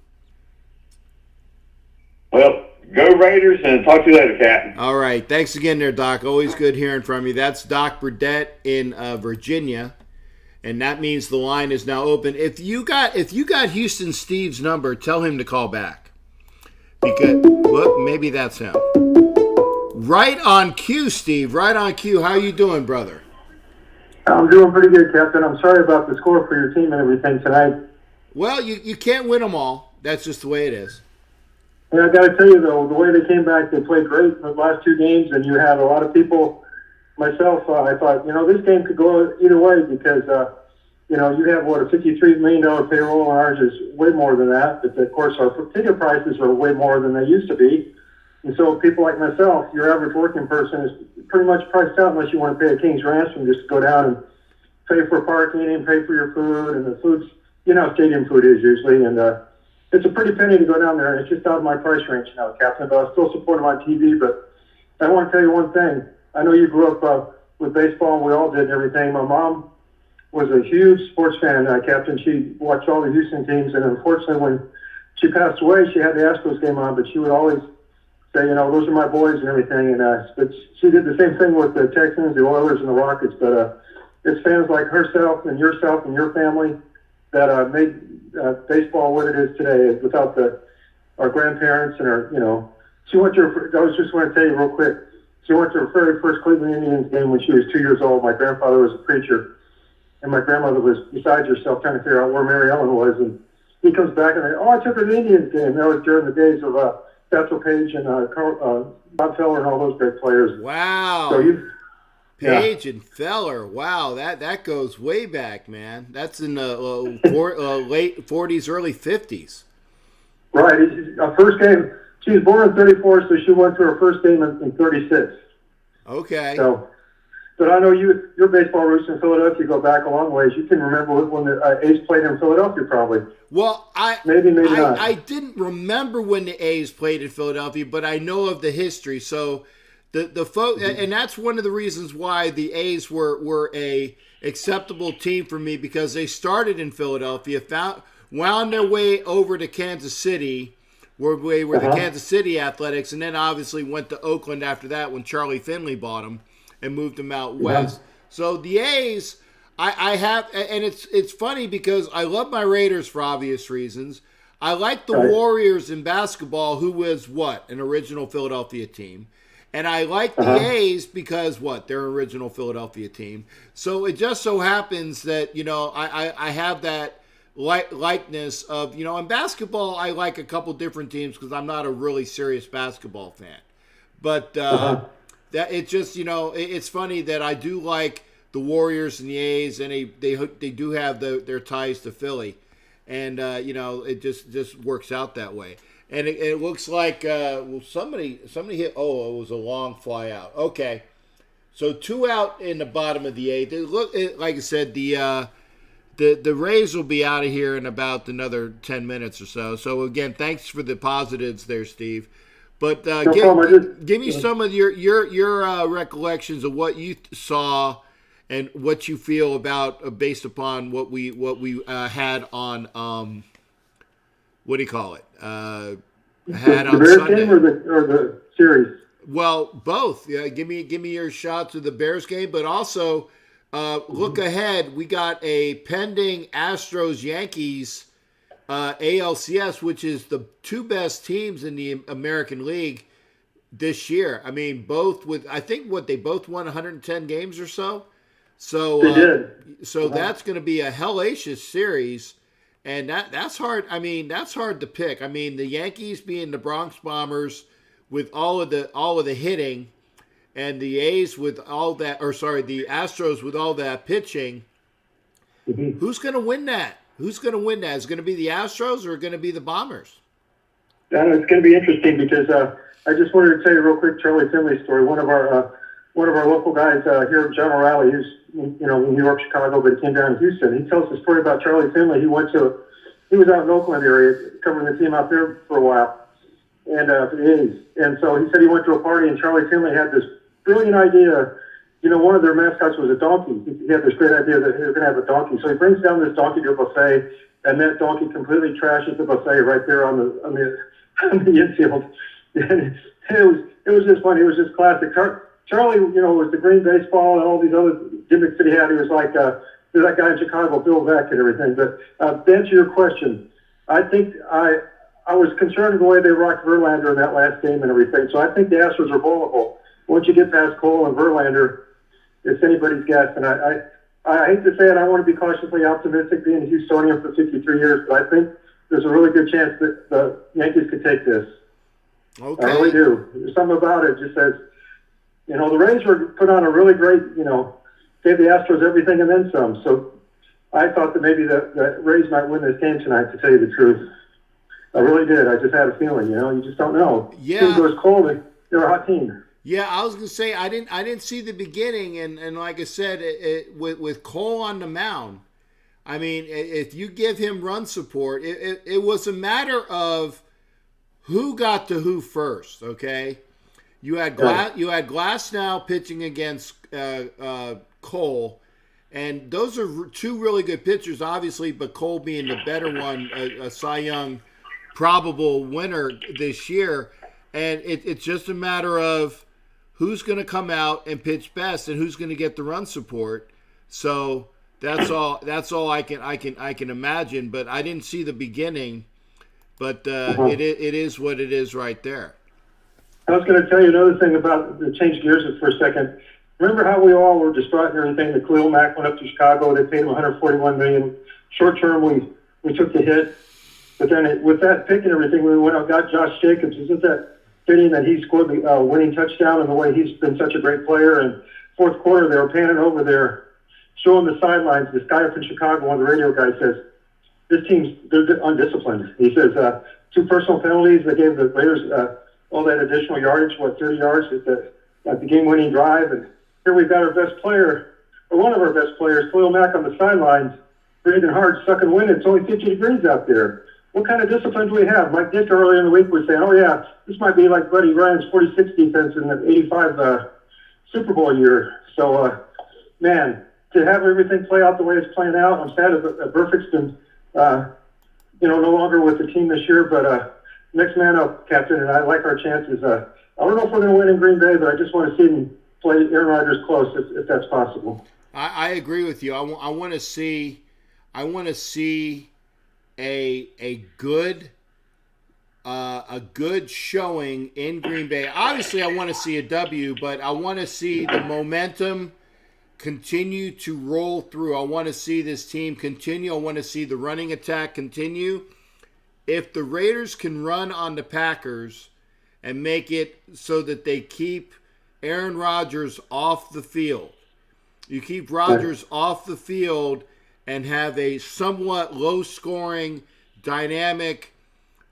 Well, go Raiders, and talk to you later, Captain. All right. Thanks again there, Doc. Always good hearing from you. That's Doc Burdett in Virginia, and that means the line is now open. If you got Houston Steve's number, tell him to call back. Because, well, maybe that's him. Right on cue, Steve. Right on cue. How you doing, brother? I'm doing pretty good, Captain. I'm sorry about the score for your team and everything tonight. Well, you can't win them all. That's just the way it is. And I got to tell you, though, the way they came back, they played great in the last two games, and you had a lot of people, myself, I thought, this game could go either way because, you have, a $53 million payroll, and ours is way more than that. But, of course, our ticket prices are way more than they used to be. And so people like myself, your average working person, is pretty much priced out unless you want to pay a king's ransom just to go down and pay for parking and pay for your food. And the food's, stadium food is usually. And it's a pretty penny to go down there, and it's just out of my price range now, Captain. But I still support them on TV. But I want to tell you one thing. I know you grew up with baseball, and we all did and everything. My mom was a huge sports fan, Captain. She watched all the Houston teams, and unfortunately when she passed away, she had the Astros game on, but she would always say, those are my boys and everything. And but she did the same thing with the Texans, the Oilers, and the Rockets. But it's fans like herself and your family that made baseball what it is today. Without our grandparents and our, she went to I was just want to tell you real quick. She went to her very first Cleveland Indians game when she was 2 years old. My grandfather was a preacher, and my grandmother was beside herself trying to figure out where Mary Ellen was. And he comes back and I took her to the Indians game. That was during the days of Bethel Page and Bob Feller and all those great players. Wow. So Page and Feller. Wow, that goes way back, man. That's in the late 40s, early 50s. Right. First game, she was born in 34, so she went to her first game in 36. Okay. So, but I know your baseball roots in Philadelphia go back a long ways. You can remember when the A's played in Philadelphia, probably. Well, maybe not. I didn't remember when the A's played in Philadelphia, but I know of the history. So and that's one of the reasons why the A's were a acceptable team for me, because they started in Philadelphia, wound their way over to Kansas City, where they were the Kansas City Athletics, and then obviously went to Oakland after that when Charlie Finley bought them and moved them out west. So the A's, I have, and it's funny because I love my Raiders for obvious reasons. I like the Warriors in basketball, who was an original Philadelphia team. And I like the A's because they're an original Philadelphia team. So it just so happens that, I have that likeness of, in basketball, I like a couple different teams because I'm not a really serious basketball fan. But that it just, it's funny that I do like the Warriors and the A's, and they do have their ties to Philly. And, it just works out that way. And it looks like somebody hit. Oh, it was a long fly out. Okay, so 2 out in the bottom of the 8th. Like I said, the Rays will be out of here in about another 10 minutes or so. So again, thanks for the positives there, Steve. But give me some of your recollections of what you saw and what you feel about based upon what we had on what do you call it? Had on Bears Sunday. game or the series? Well, both. Yeah, give me your shots of the Bears game, but also look ahead. We got a pending Astros-Yankees ALCS, which is the 2 best teams in the American League this year. I mean, both with they both won 110 games or so. So they did. So that's going to be a hellacious series. And that's hard. I mean, that's hard to pick. I mean, the Yankees being the Bronx Bombers with all of the hitting, and the A's with all that, the Astros with all that pitching. Mm-hmm. Who's going to win that? Is it going to be the Astros or going to be the Bombers? It's going to be interesting because I just wanted to tell you real quick Charlie Finley story. One of our local guys here, John O'Reilly, who's in New York, Chicago, but he came down to Houston. He tells the story about Charlie Finley. He was out in Oakland area covering the team out there for a while, and for the A's. And so he said he went to a party, and Charlie Finley had this brilliant idea. One of their mascots was a donkey. He had this great idea that they were going to have a donkey. So he brings down this donkey to a buffet, and that donkey completely trashes the buffet right there on the infield. And it was just funny. It was just classic. Charlie, was the green baseball and all these other gimmicks that he had. He was like that guy in Chicago, Bill Veeck and everything. But to answer your question, I think I was concerned with the way they rocked Verlander in that last game and everything. So I think the Astros are vulnerable. Once you get past Cole and Verlander, it's anybody's guess. And I hate to say it, I want to be cautiously optimistic being a Houstonian for 53 years, but I think there's a really good chance that the Yankees could take this. Okay. I really do. There's something about it just says, the Rays were put on a really great, gave the Astros everything and then some. So I thought that maybe the Rays might win this game tonight, to tell you the truth. I really did. I just had a feeling, you just don't know. Yeah. Team goes cold, they're a hot team. Yeah, I was gonna say I didn't see the beginning, and like I said, with Cole on the mound, I mean, if you give him run support, it was a matter of who got to who first. Okay, you had Glasnow pitching against Cole, and those are 2 really good pitchers, obviously, but Cole being the better one, a Cy Young probable winner this year, and it's just a matter of who's going to come out and pitch best and who's going to get the run support. So that's all I can imagine. But I didn't see the beginning. But it is what it is right there. I was going to tell you another thing about the change gears for a second. Remember how we all were distraught and everything? The Khalil Mack went up to Chicago. They paid him $141 million. Short term, we took the hit. But then with that pick and everything, we went out and got Josh Jacobs. Isn't that fitting that he scored the winning touchdown and the way he's been such a great player? And fourth quarter, they were panning over there, showing the sidelines. This guy up in Chicago, one of the radio guys, says, this team's they're undisciplined. He says 2 personal penalties. They gave the Raiders all that additional yardage, 30 yards at the game-winning drive. And here we've got our best player, or one of our best players, Khalil Mack, on the sidelines, breathing hard, sucking wind. It's only 50 degrees out there. What kind of discipline do we have? Mike Dick earlier in the week was saying, oh, yeah, this might be like Buddy Ryan's 46 defense in the 85 Super Bowl year. So, man, to have everything play out the way it's playing out, I'm sad that Burfict's been, no longer with the team this year. But next man up, Captain, and I like our chances. I don't know if we're going to win in Green Bay, but I just want to see them play Aaron Rodgers close if that's possible. I agree with you. I want to see a good showing in Green Bay. Obviously, I want to see a W, but I want to see the momentum continue to roll through. I want to see this team continue. I want to see the running attack continue. If the Raiders can run on the Packers and make it so that they keep Aaron Rodgers off the field, you keep Rodgers off the field and have a somewhat low-scoring, dynamic,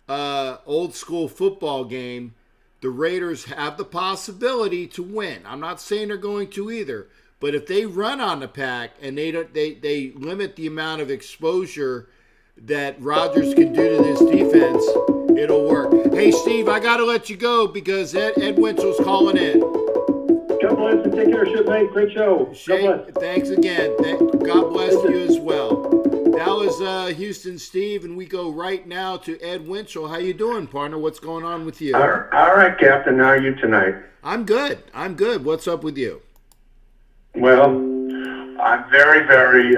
old-school football game, the Raiders have the possibility to win. I'm not saying they're going to either, but if they run on the Pack and they limit the amount of exposure that Rodgers can do to this defense, it'll work. Hey, Steve, I got to let you go because Ed Winchell's calling in. God bless and take care, mate. Great show. God bless. Thanks again. God bless you as well. That was Houston Steve, and we go right now to Ed Winchell. How you doing, partner? What's going on with you? All right, Captain. How are you tonight? I'm good. What's up with you? Well, I'm very, very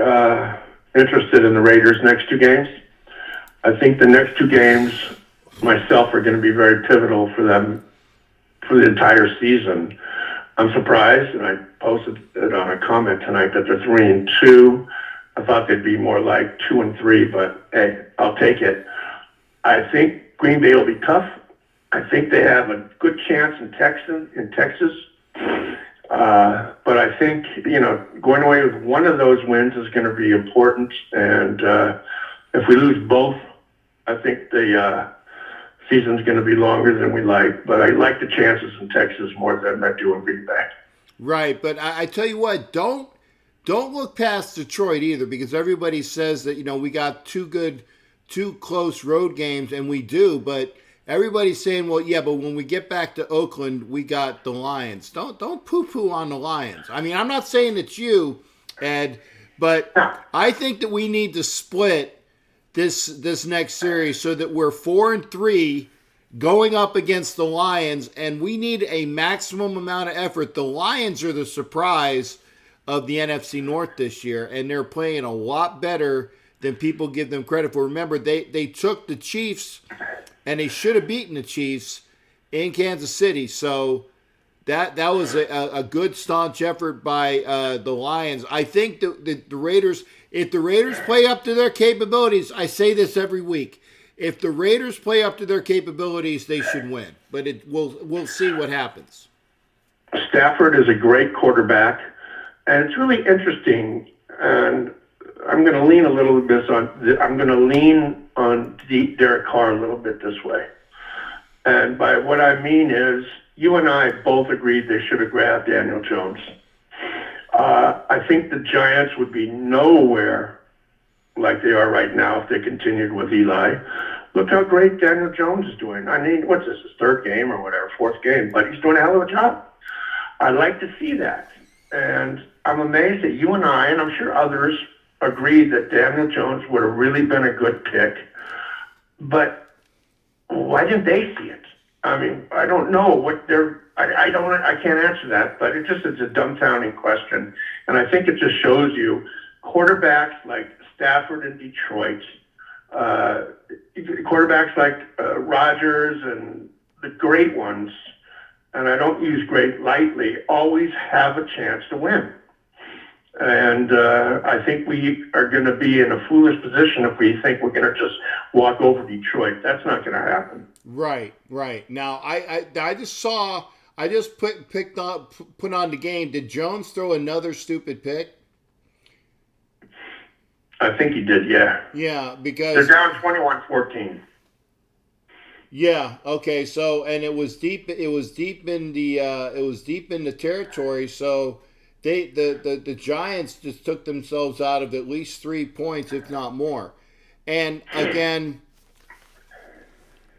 interested in the Raiders' next 2 games. I think the next 2 games, myself, are going to be very pivotal for them for the entire season. I'm surprised, and I posted it on a comment tonight, that they're 3-2. I thought they'd be more like 2-3, but hey, I'll take it. I think Green Bay will be tough. I think they have a good chance in Texas. But I think, going away with one of those wins is going to be important. And if we lose both, I think the season's going to be longer than we like. But I like the chances in Texas more than I do in Green Bay. Right, but I tell you what, don't look past Detroit either, because everybody says that, we got 2 close road games, and we do, but everybody's saying, well, yeah, but when we get back to Oakland, we got the Lions. Don't poo-poo on the Lions. I mean, I'm not saying it's you, Ed, but I think that we need to split this next series so that we're 4-3 going up against the Lions, and we need a maximum amount of effort. The Lions are the surprise of the NFC North this year, and they're playing a lot better than people give them credit for. Remember, they took the Chiefs, and they should have beaten the Chiefs in Kansas City. So that was a good, staunch effort by the Lions. I think the Raiders, if the Raiders play up to their capabilities, I say this every week, if the Raiders play up to their capabilities, they should win. But we'll see what happens. Stafford is a great quarterback, and it's really interesting. And I'm going to lean a little bit on Derek Carr a little bit this way. And by what I mean is, you and I both agreed they should have grabbed Daniel Jones. I think the Giants would be nowhere like they are right now if they continued with Eli. Look how great Daniel Jones is doing. I mean, what's this, his 3rd game or whatever, 4th game, but he's doing a hell of a job. I like to see that. And I'm amazed that you and I, and I'm sure others, agreed that Daniel Jones would have really been a good pick. But why didn't they see it? I mean, I don't know what they're. I can't answer that, but it's a dumbfounding question, and I think it just shows you quarterbacks like Stafford in Detroit, quarterbacks like Rodgers and the great ones, and I don't use great lightly, always have a chance to win. And I think we are going to be in a foolish position if we think we're going to just walk over Detroit. That's not going to happen. Right. Now, I just saw, I just put on the game. Did Jones throw another stupid pick? I think he did, yeah. Yeah, because they're down 21-14. Yeah. Okay. So, and it was deep. It was deep in the. It was deep in the territory. So, the Giants just took themselves out of at least 3 points, if not more. And again,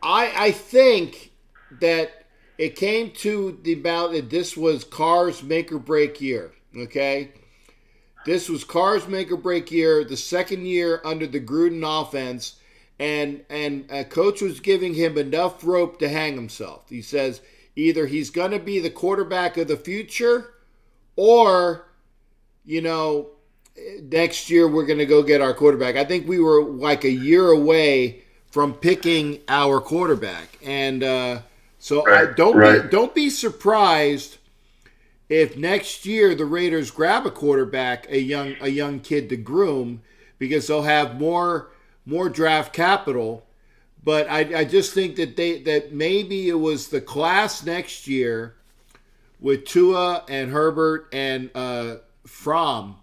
I think that it came to the about that this was Carr's make or break year. Okay. This was Carr's make or break year. The second year under the Gruden offense. And a coach was giving him enough rope to hang himself. He says either he's going to be the quarterback of the future or, next year we're going to go get our quarterback. I think we were like a year away from picking our quarterback. And don't be surprised if next year the Raiders grab a quarterback, a young kid to groom, because they'll have more draft capital, but I just think that maybe it was the class next year with Tua and Herbert and Fromm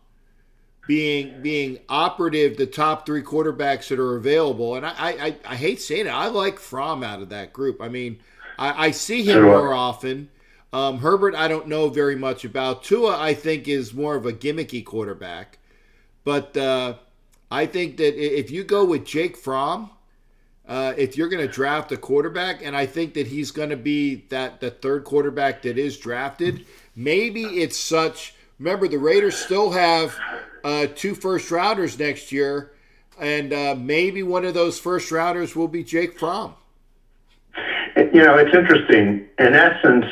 being operative, the top 3 quarterbacks that are available. And I hate saying it, I like Fromm out of that group. I mean, I see him more often. Herbert, I don't know very much about. Tua, I think, is more of a gimmicky quarterback, but I think that if you go with Jake Fromm, if you're going to draft a quarterback, and I think that he's going to be the third quarterback that is drafted, maybe it's such. Remember, the Raiders still have 2 first-rounders next year, and maybe one of those first-rounders will be Jake Fromm. It's interesting. In essence,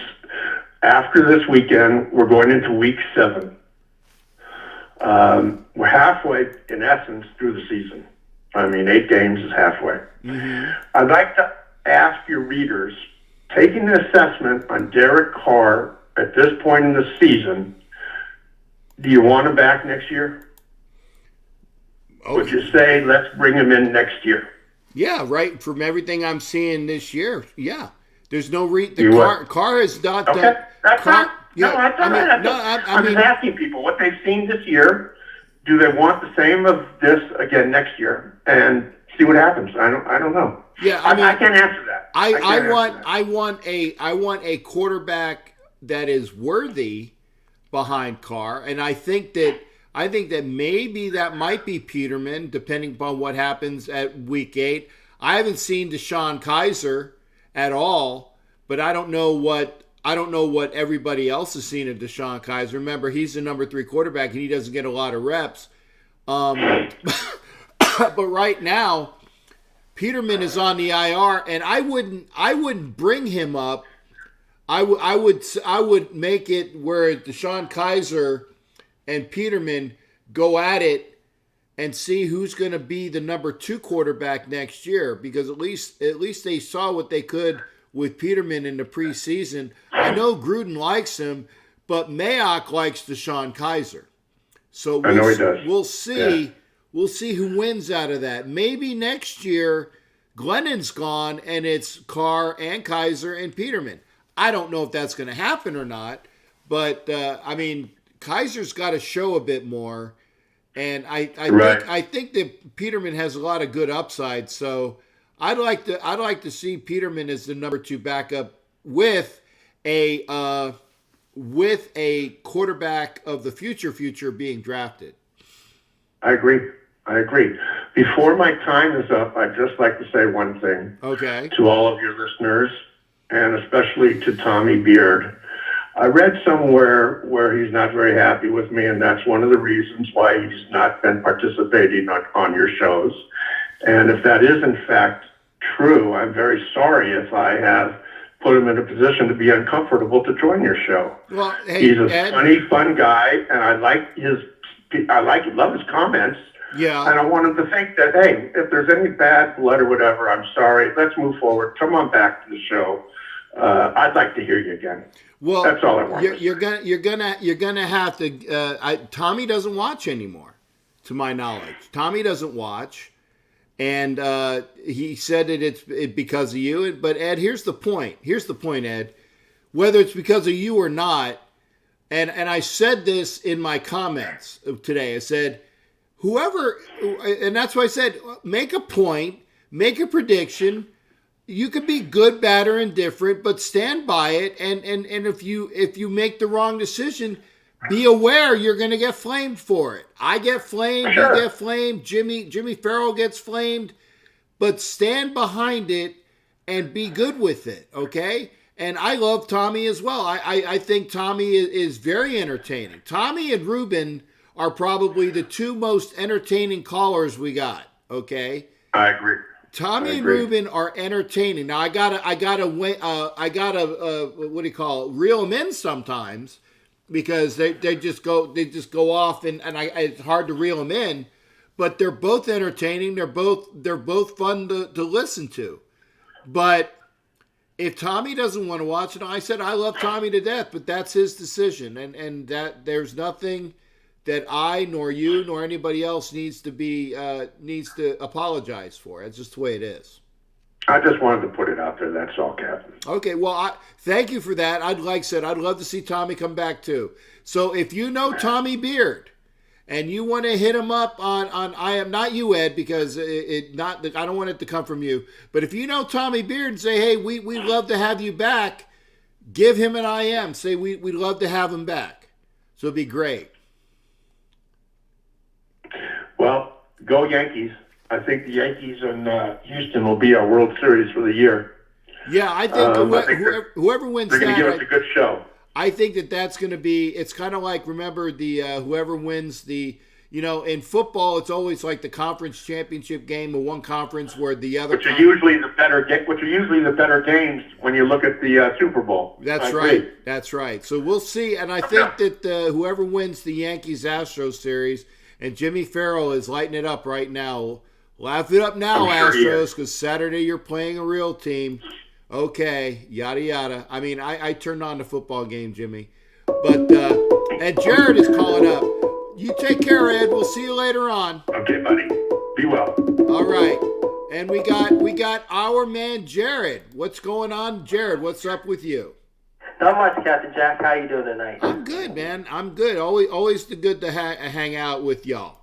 after this weekend, we're going into week 7. We're halfway, in essence, through the season. I mean, 8 games is halfway. Mm-hmm. I'd like to ask your readers, taking an assessment on Derek Carr at this point in the season, do you want him back next year? Okay. Would you say, let's bring him in next year? Yeah, right. From everything I'm seeing this year, yeah. There's no Carr is not okay. that. That's not. Yeah, I'm just asking people what they've seen this year. Do they want the same of this again next year? And see what happens. I don't know. Yeah, I can't answer that. I want a quarterback that is worthy behind Carr, and I think that maybe that might be Peterman, depending upon what happens at week 8. I haven't seen Deshaun Kaiser at all, but I don't know what everybody else has seen of Deshaun Kaiser. Remember, he's the number 3 quarterback, and he doesn't get a lot of reps. But right now, Peterman is on the IR, and I wouldn't bring him up. I would make it where Deshaun Kaiser and Peterman go at it and see who's going to be the number 2 quarterback next year, because at least they saw what they could with Peterman in the preseason. I know Gruden likes him, but Mayock likes Deshaun Kaiser. So I know he does. We'll see. Yeah. We'll see who wins out of that. Maybe next year Glennon's gone and it's Carr and Kaiser and Peterman. I don't know if that's going to happen or not, but Kaiser's got to show a bit more, and I think that Peterman has a lot of good upside. So I'd like to see Peterman as the number 2 backup with a quarterback of the future being drafted. I agree. Before my time is up, I'd just like to say one thing. Okay. To all of your listeners, and especially to Tommy Beard. I read somewhere where he's not very happy with me, and that's one of the reasons why he's not been participating on your shows. And if that is in fact true, I'm very sorry if I have put him in a position to be uncomfortable to join your show. Well, hey, he's a Ed, funny, fun guy, and I love his comments. Yeah. And I want him to think that, hey, if there's any bad blood or whatever, I'm sorry. Let's move forward. Come on back to the show. I'd like to hear you again. Well, that's all I want. You're gonna have to. Tommy doesn't watch anymore, to my knowledge. Tommy doesn't watch, and he said that it's because of you. But Ed, here's the point. Here's the point, Ed. Whether it's because of you or not, and I said this in my comments today. I said, whoever, and that's why I said, make a point, make a prediction. You could be good, bad, or indifferent, but stand by it. And if you make the wrong decision, be aware you're going to get flamed for it. I get flamed, sure. You get flamed, Jimmy Farrell gets flamed, but stand behind it and be good with it, okay? And I love Tommy as well. I think Tommy is very entertaining. Tommy and Ruben are probably the two most entertaining callers we got, okay? I agree. Tommy and Ruben are entertaining. Now I gotta what do you call it? Reel them in sometimes because they just go off and it's hard to reel them in. But they're both entertaining. They're both fun to listen to. But if Tommy doesn't want to watch it, I said I love Tommy to death, but that's his decision, and that there's nothing that I nor you nor anybody else needs to apologize for. It's just the way it is. I just wanted to put it out there. That's all, Captain. Okay, well, thank you for that. I'd love to see Tommy come back too. So if you know Tommy Beard and you want to hit him up on I am not you, Ed, because I don't want it to come from you. But if you know Tommy Beard and say, hey, we'd love to have you back, give him an IM. Say we'd love to have him back. So it'd be great. Well, go Yankees. I think the Yankees and Houston will be our World Series for the year. Yeah, I think whoever wins they're going to that, give us a good show. I think that's going to be, it's kind of like, remember the whoever wins the, in football, it's always like the conference championship game of one conference where the other. Which are usually the better games when you look at the Super Bowl. That's right. That's right. So we'll see. And I think that whoever wins the Yankees-Astros series, and Jimmy Farrell is lighting it up right now. Laugh it up now, Astros, because Saturday you're playing a real team. Okay, yada, yada. I mean, I turned on the football game, Jimmy. But, and Jared is calling up. You take care, Ed. We'll see you later on. Okay, buddy. Be well. All right. And we got our man, Jared. What's going on, Jared? What's up with you? Not much, Captain Jack. How you doing tonight? I'm good, man. I'm good. Always good to hang out with y'all.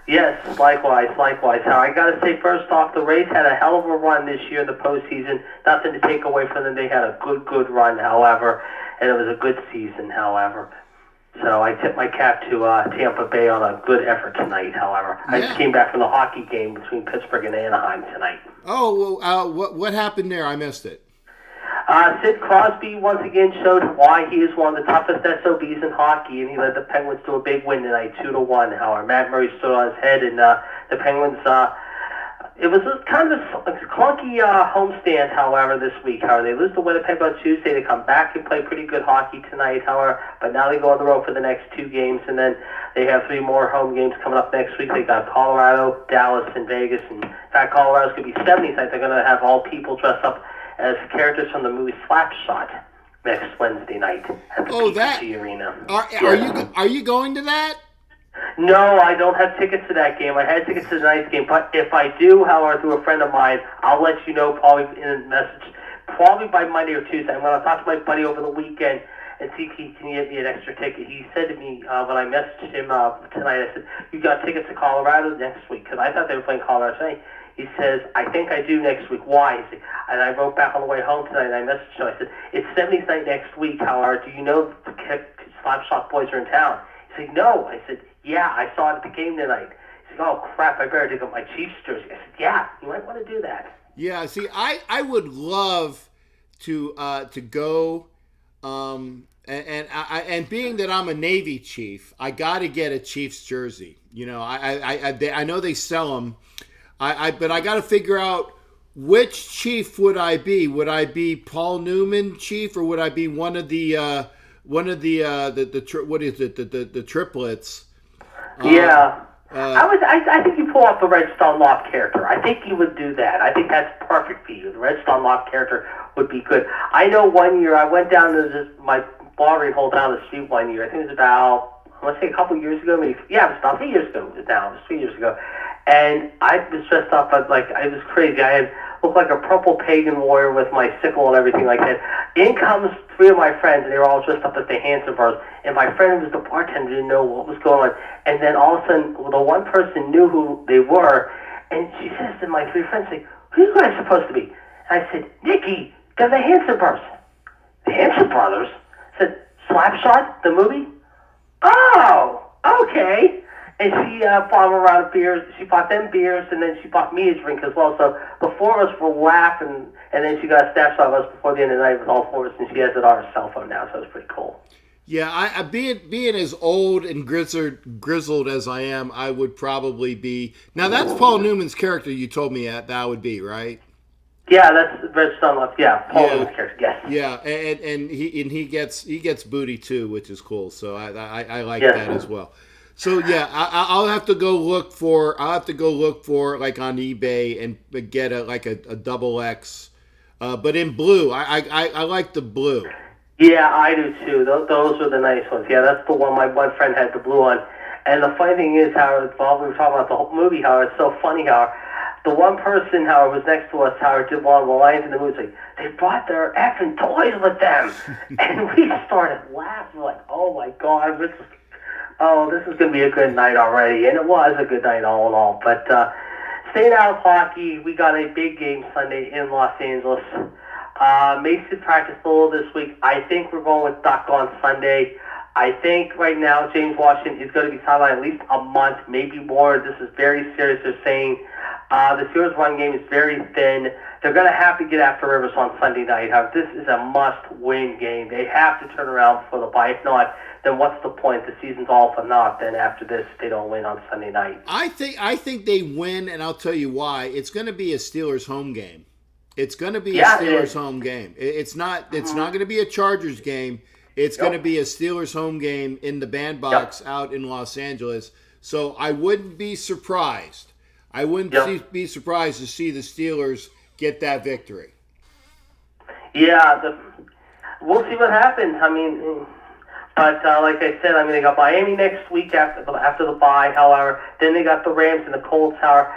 Yes, likewise. How I got to say, first off, the Rays had a hell of a run this year in the postseason. Nothing to take away from them. They had a good run, however, and it was a good season, however. So I tip my cap to Tampa Bay on a good effort tonight, however. Yeah. I just came back from the hockey game between Pittsburgh and Anaheim tonight. Oh, well, what happened there? I missed it. Sid Crosby once again showed why he is one of the toughest SOBs in hockey, and he led the Penguins to a big win tonight, 2-1. However, Matt Murray stood on his head, and the Penguins. It was kind of a clunky homestand, however, this week. However, they lose to Winnipeg on Tuesday. They come back and play pretty good hockey tonight, however, but now they go on the road for the next 2 games, and then they have 3 more home games coming up next week. They got Colorado, Dallas, and Vegas, and in fact, Colorado's going to be 70 tonight. They're going to have all people dressed up as characters from the movie Slapshot next Wednesday night at the PPG Arena. Are you going to that? No, I don't have tickets to that game. I had tickets to tonight's game, but if I do, however, through a friend of mine, I'll let you know probably in a message, probably by Monday or Tuesday. I'm going to talk to my buddy over the weekend and see if he can get me an extra ticket. He said to me when I messaged him tonight, I said, you got tickets to Colorado next week? Because I thought they were playing Colorado tonight. He says, I think I do next week. Why? He said, and I wrote back on the way home tonight, and I messaged him. I said, it's 70th night next week, however. Do you know the Slapshot boys are in town? He said, no. I said, yeah, I saw it at the game tonight. He said, oh, crap, I better dig up my Chiefs jersey. I said, yeah, you might want to do that. Yeah, see, I would love to go, and being that I'm a Navy chief, I got to get a Chiefs jersey. You know, I know they sell them. But I got to figure out which chief would I be? Would I be Paul Newman chief, or would I be one of the what is it? The triplets? Yeah. I think you pull off the Redstone Loft character. I think you would do that. I think that's perfect for you. The Redstone Loft character would be good. I know one year I went down to my watering hole down the street one year. I think it was about, I want to say a couple years ago, maybe. Yeah, it was about 3 years ago. It was 3 years ago. And I was dressed up as it was crazy. I looked like a purple pagan warrior with my sickle and everything like that. In comes three of my friends, and they were all dressed up as the Hanson Brothers. And my friend who was the bartender didn't know what was going on. And then all of a sudden, the one person knew who they were, and she says to my three friends, like, "Who are you guys supposed to be?" And I said, "Nicky, they're the Hanson Brothers." "The Hanson Brothers?" I said, "Slapshot, the movie?" "Oh, okay." And she bought them a round of beers. She bought them beers, and then she bought me a drink as well. So the four of us were laughing, and then she got a snapshot of us before the end of the night with all four of us, and she has it on her cell phone now, so it's pretty cool. Yeah, I being as old and grizzled as I am, I would probably be. Now that's Paul Newman's character. You told me that would be right. Yeah, that's Redstone Left. Yeah, Paul Newman's character. Yes. Yeah, and he gets booty too, which is cool. So I like that as well. So yeah, I'll have to go look for like on eBay and get a double X, but in blue. I like the blue. Yeah, I do too. Those are the nice ones. Yeah, that's the one my one friend had the blue on. And the funny thing is how while we were talking about the whole movie, how it's so funny how the one person how was next to us, how did one of the lines in the movie, like, they brought their effing toys with them, and we started laughing like, oh my god, this is going to be a good night already. And it was a good night all in all. But staying out of hockey, we got a big game Sunday in Los Angeles. Mason practiced a little this week. I think we're going with Duck on Sunday. I think right now James Washington is going to be sidelined at least a month, maybe more. This is very serious. They're saying the Steelers' run game is very thin. They're going to have to get after Rivers on Sunday night. This is a must-win game. They have to turn around before the bye. If not, then what's the point? The season's all for naught. Then after this, they don't win on Sunday night. I think they win, and I'll tell you why. It's going to be a Steelers home game. It's going to be a Steelers home game. It's not going to be a Chargers game. It's going to be a Steelers home game in the bandbox out in Los Angeles. So I wouldn't be surprised. I wouldn't be surprised to see the Steelers get that victory. Yeah, we'll see what happens. I mean, but like I said, I mean, they got Miami next week after the bye. However, then they got the Rams and the Colts. However,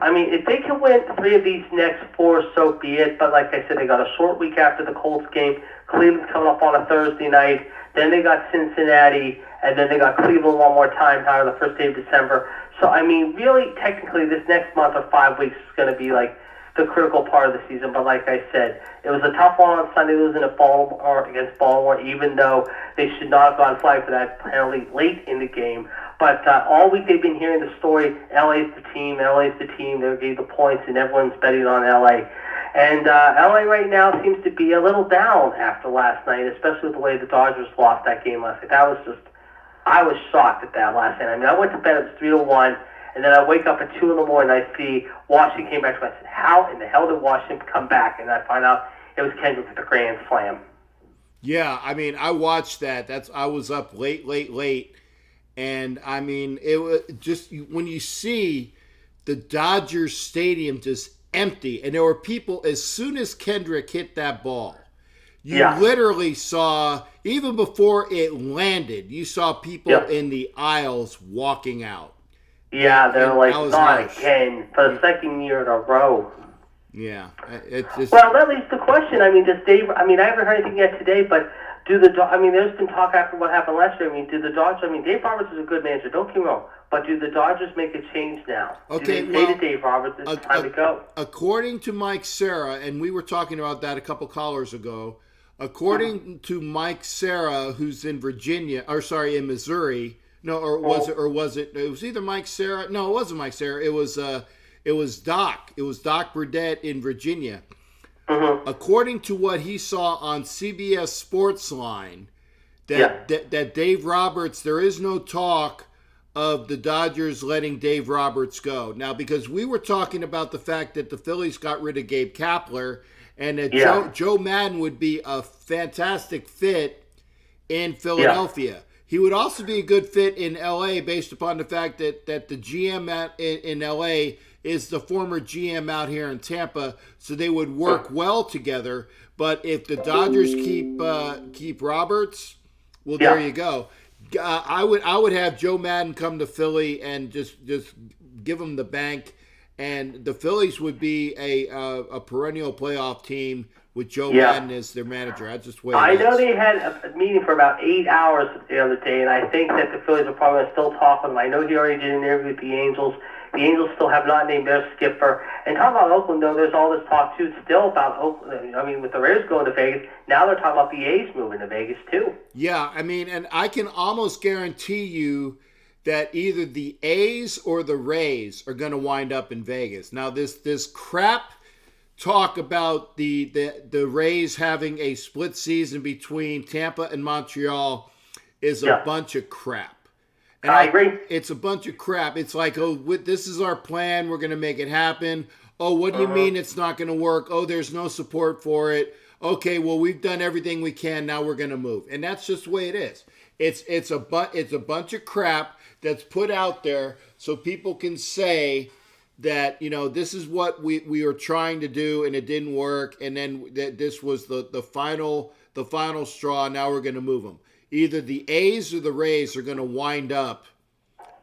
I mean, if they can win 3 of these next 4, so be it. But like I said, they got a short week after the Colts game. Cleveland's coming up on a Thursday night. Then they got Cincinnati, and then they got Cleveland one more time, however, the first day of December. So, I mean, really, technically, this next month or 5 weeks is going to be like the critical part of the season. But like I said, it was a tough one on Sunday losing at Baltimore against Baltimore, even though they should not have gone flag for that penalty late in the game. But all week they've been hearing the story, LA's the team, they gave the points, and everyone's betting on LA. And LA right now seems to be a little down after last night, especially with the way the Dodgers lost that game last night. I was shocked at that last night. I mean, I went to bed at 3-1, and then I wake up at 2 in the morning, and I see Washington came back to me. I said, how in the hell did Washington come back? And I find out it was Kendrick with the grand slam. Yeah, I mean, I watched that. I was up late. And, I mean, it was just when you see the Dodgers stadium just empty, and there were people, as soon as Kendrick hit that ball, you literally saw, even before it landed, you saw people in the aisles walking out. Yeah, they're like, not again, for the second year in a row. Yeah. It's just... Well, that leaves the question. I mean, I haven't heard anything yet today, but there's been talk after what happened last year. I mean, Dave Roberts is a good manager, don't get me wrong, but do the Dodgers make a change now? Okay, do they say to Dave Roberts, it's time to go? According to Mike Serra, and we were talking about that a couple callers ago, according to Mike Serra, who's in in Missouri, it was either Mike Serra, no, it wasn't Mike Serra, it was Doc Burdett in Virginia. Mm-hmm. According to what he saw on CBS Sportsline, that Dave Roberts, there is no talk of the Dodgers letting Dave Roberts go. Now, because we were talking about the fact that the Phillies got rid of Gabe Kapler, and that Joe Madden would be a fantastic fit in Philadelphia. He would also be a good fit in LA based upon the fact that the GM in LA is the former GM out here in Tampa, so they would work well together. But if the Dodgers keep Roberts, well, there you go. I would have Joe Madden come to Philly and just give him the bank, and the Phillies would be a perennial playoff team with Joe Madden as their manager. That's just the way I it know is. they had a meeting for about 8 hours the other day, and I think that the Phillies are probably going to still talk with him. I know he already did an interview with the Angels. The Angels still have not named their skipper. And talking about Oakland, though, there's all this talk, too, still about Oakland. I mean, with the Raiders going to Vegas, now they're talking about the A's moving to Vegas, too. Yeah, I mean, and I can almost guarantee you that either the A's or the Rays are going to wind up in Vegas. Now, this crap talk about the Rays having a split season between Tampa and Montreal is a bunch of crap. And I agree. It's a bunch of crap. It's like, oh, this is our plan. We're going to make it happen. Oh, what do you mean it's not going to work? Oh, there's no support for it. Okay, well, we've done everything we can. Now we're going to move. And that's just the way it is. It's a bunch of crap that's put out there so people can say that, this is what we are trying to do and it didn't work, and then this was the final straw. Now we're going to move them. Either the A's or the Rays are going to wind up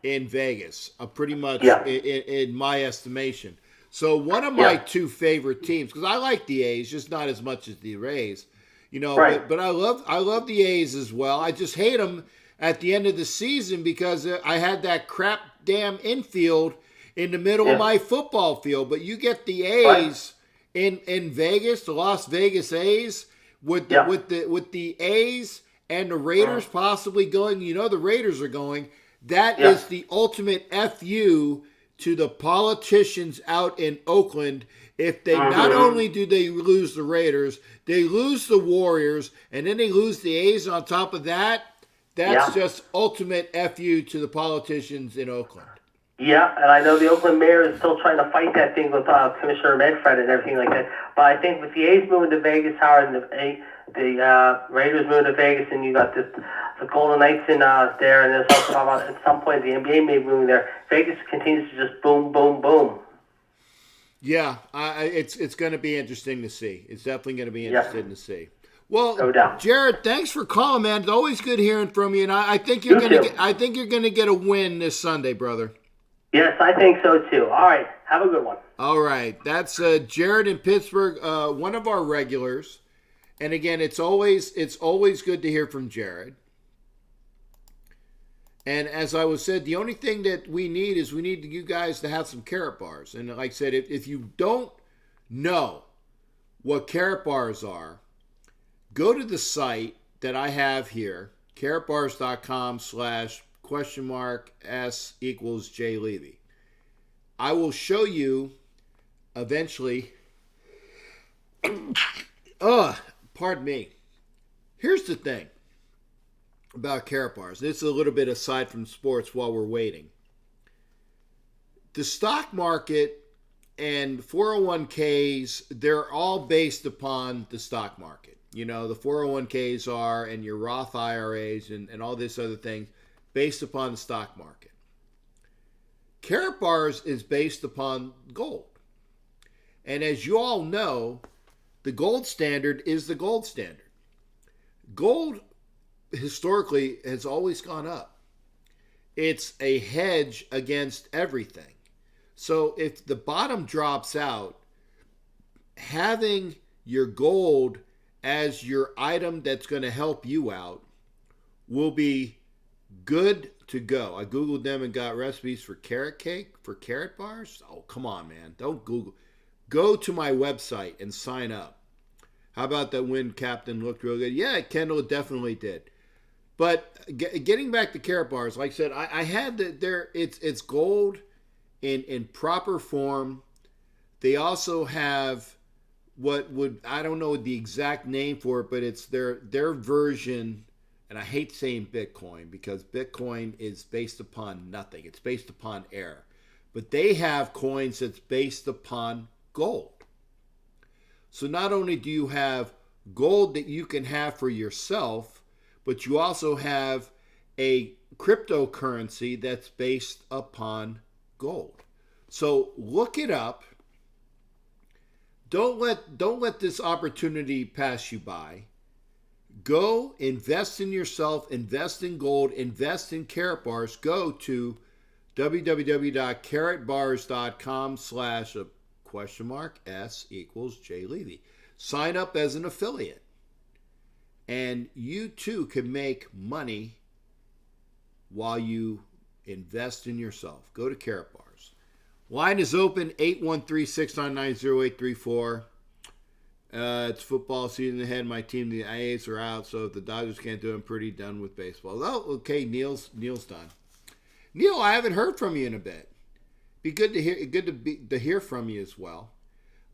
in Vegas, pretty much in my estimation. So one of my two favorite teams, because I like the A's, just not as much as the Rays, but I love the A's as well. I just hate them at the end of the season because I had that crap damn infield in the middle of my football field. But you get the A's in Vegas, the Las Vegas A's, with the A's and the Raiders possibly going. The Raiders are going. That is the ultimate FU to the politicians out in Oakland. If they not only do they lose the Raiders, they lose the Warriors, and then they lose the A's on top of that. That's just ultimate FU to the politicians in Oakland. Yeah, and I know the Oakland mayor is still trying to fight that thing with Commissioner Medfred and everything like that. But I think with the A's moving to Vegas, Howard, and the Raiders moving to Vegas, and you got the Golden Knights in there, and there's also talking about at some point the NBA may be moving there. Vegas continues to just boom, boom, boom. Yeah, it's going to be interesting to see. It's definitely going to be interesting to see. Well, no doubt. Jared, thanks for calling, man. It's always good hearing from you, and I think you're going to get a win this Sunday, brother. Yes, I think so too. All right, have a good one. All right, that's Jared in Pittsburgh, one of our regulars. And again, it's always good to hear from Jared. And as I was said, the only thing that we need you guys to have some KARATBARS. And like I said, if you don't know what KARATBARS are, go to the site that I have here, KARATBARS.com/?S=J Levy. I will show you eventually. Pardon me. Here's the thing about KARATBARS. This is a little bit aside from sports while we're waiting. The stock market and 401ks, they're all based upon the stock market. The 401ks are, and your Roth IRAs and all this other things based upon the stock market. KARATBARS is based upon gold. And as you all know, the gold standard is the gold standard. Gold historically has always gone up. It's a hedge against everything. So if the bottom drops out, having your gold as your item that's going to help you out will be good to go. I Googled them and got recipes for carrot cake, for KARATBARS. Oh, come on, man. Don't Google. Go to my website and sign up. How about that win captain looked real good? Yeah, Kendall definitely did. But getting back to KARATBARS, like I said, I had it's gold in proper form. They also have I don't know the exact name for it, but it's their version. And I hate saying Bitcoin because Bitcoin is based upon nothing. It's based upon air. But they have coins that's based upon gold. So not only do you have gold that you can have for yourself, but you also have a cryptocurrency that's based upon gold. So look it up. Don't let this opportunity pass you by. Go invest in yourself, invest in gold, invest in KARATBARS. Go to www.karatbars.com/S=J Levy. Sign up as an affiliate. And you too can make money while you invest in yourself. Go to KARATBARS. Line is open, 813-699-0834. It's football season ahead. My team, the IAs, are out, so if the Dodgers can't do it, I'm pretty done with baseball. Oh, okay, Neil's done. Neil, I haven't heard from you in a bit. Be good to hear from you as well.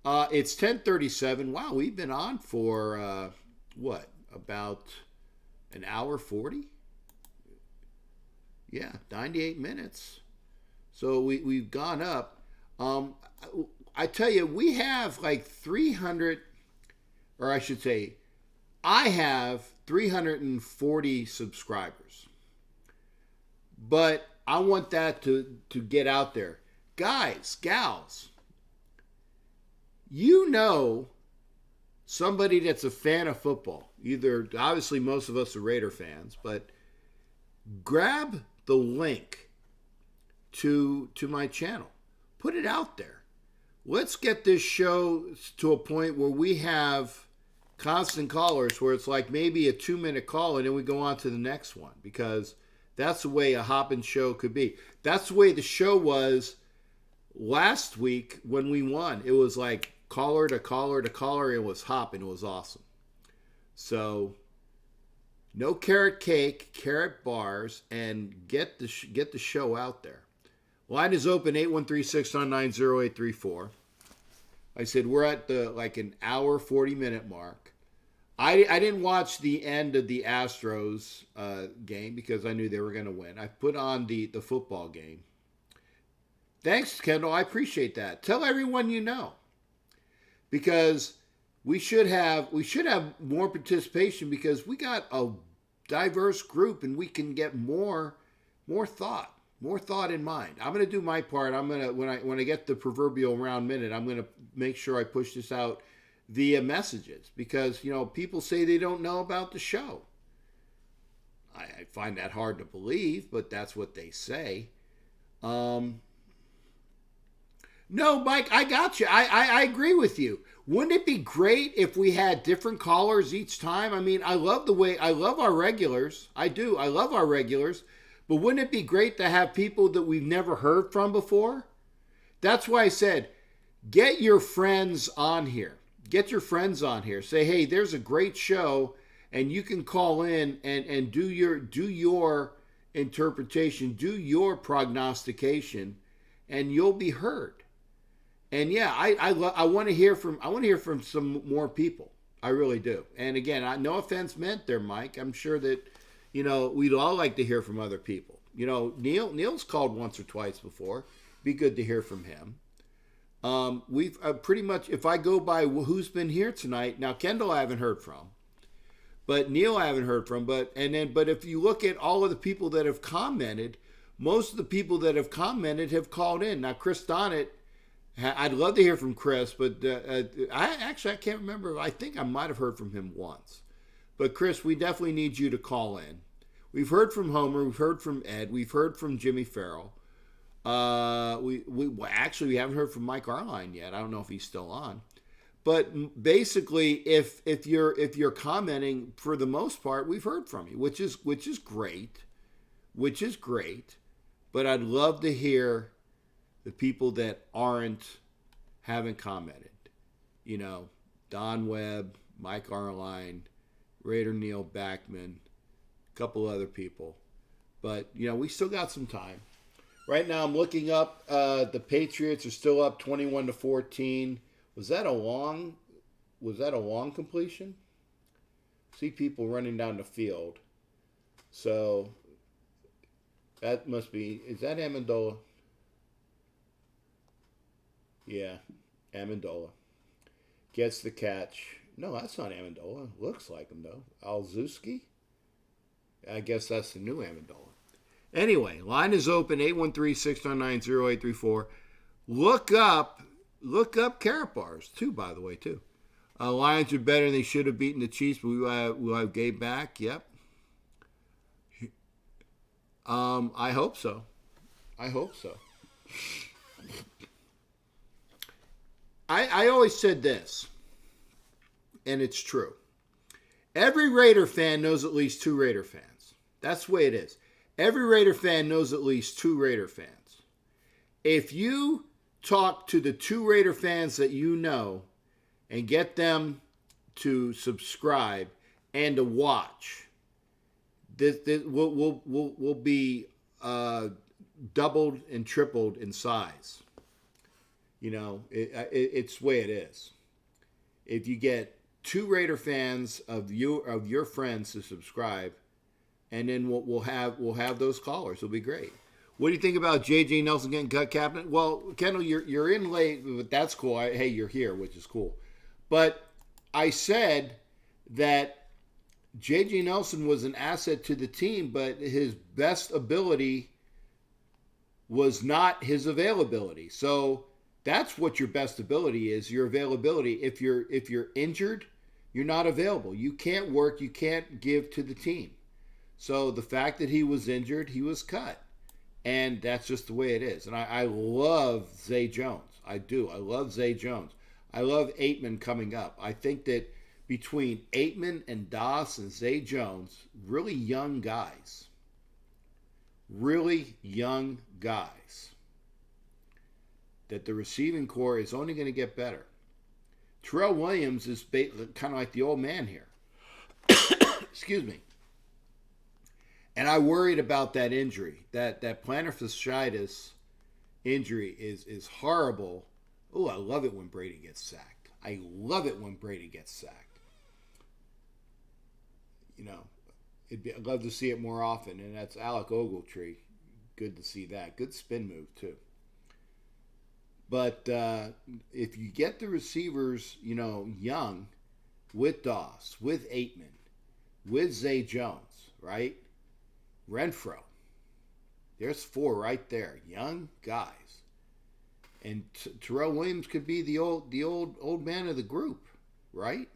It's 10:37. Wow, we've been on for what? About an hour 40? Yeah, 98 minutes. So we've gone up. I tell you, we have like 300, or I should say, I have 340 subscribers. But I want that to get out there. Guys, gals, you know somebody that's a fan of football. Either, obviously, most of us are Raider fans, but grab the link to my channel. Put it out there. Let's get this show to a point where we have constant callers, where it's like maybe a 2-minute call and then we go on to the next one, because that's the way a hopping show could be. That's the way the show was last week when we won. It was like caller to caller to caller. It was hopping. It was awesome. So no carrot cake, KARATBARS, and get the show out there. Line is open, 813-699-0834. I said we're at the an hour 40-minute mark. I didn't watch the end of the Astros game because I knew they were going to win. I put on the football game. Thanks, Kendall. I appreciate that. Tell everyone you know, because we should have more participation, because we got a diverse group and we can get more thought in mind. I'm going to do my part. I'm going to when I get the proverbial round minute, I'm going to make sure I push this out via messages, because people say they don't know about the show. I find that hard to believe, but that's what they say. No, Mike, I got you. I agree with you. Wouldn't it be great if we had different callers each time? I mean, I love our regulars. I do. I love our regulars. But wouldn't it be great to have people that we've never heard from before? That's why I said, get your friends on here. Get your friends on here. Say, hey, there's a great show, and you can call in and do your interpretation, do your prognostication, and you'll be heard. And yeah, I want to hear from some more people. I really do. And again, no offense meant there, Mike. I'm sure that we'd all like to hear from other people. Neil's called once or twice before. Be good to hear from him. We've pretty much, if I go by who's been here tonight, now Kendall I haven't heard from, but Neil I haven't heard from. But if you look at all of the people that have commented, most of the people that have commented have called in. Now Chris Donnet, I'd love to hear from Chris, but I can't remember. I think I might have heard from him once. But Chris, we definitely need you to call in. We've heard from Homer. We've heard from Ed. We've heard from Jimmy Farrell. We haven't heard from Mike Arline yet. I don't know if he's still on. But basically, if you're commenting, for the most part, we've heard from you, which is great. But I'd love to hear the people that haven't commented. Don Webb, Mike Arline, Raider Neil Backman, a couple other people. But, we still got some time. Right now I'm looking up, the Patriots are still up 21-14. Was that a long completion? See people running down the field. So that must be, is that Amendola? Yeah, Amendola. Gets the catch. No, that's not Amendola. Looks like him, though. Alzewski? I guess that's the new Amendola. Anyway, line is open, 813-699-0834. Look up KARATBARS, too, by the way, too. Lions are better than they should have beaten the Chiefs, but we'll have Gabe back. Yep. I hope so. I always said this, and it's true. Every Raider fan knows at least 2 Raider fans. That's the way it is. Every Raider fan knows at least 2 Raider fans. If you talk to the 2 Raider fans that you know and get them to subscribe and to watch, this will be doubled and tripled in size. You know, it's the way it is. If you get 2 Raider fans of your friends to subscribe, and then we'll have those callers. It'll be great. What do you think about J.J. Nelson getting cut, Captain? Well, Kendall, you're in late, but that's cool. Hey, you're here, which is cool. But I said that J.J. Nelson was an asset to the team, but his best ability was not his availability. So that's what your best ability is, your availability. If you're injured, you're not available. You can't work, you can't give to the team. So the fact that he was injured, he was cut. And that's just the way it is. And I love Zay Jones. I do. I love Zay Jones. I love Aitman coming up. I think that between Aitman and Doss and Zay Jones, really young guys. That the receiving core is only going to get better. Terrell Williams is kind of like the old man here. Excuse me. And I worried about that injury. That plantar fasciitis injury is horrible. Oh, I love it when Brady gets sacked. You know, I'd love to see it more often. And that's Alec Ogletree. Good to see that. Good spin move, too. But if you get the receivers, you know, young, with Doss, with Aitman, with Zay Jones, right? Renfro. There's 4 right there, young guys. And Terrell Williams could be the old man of the group, right?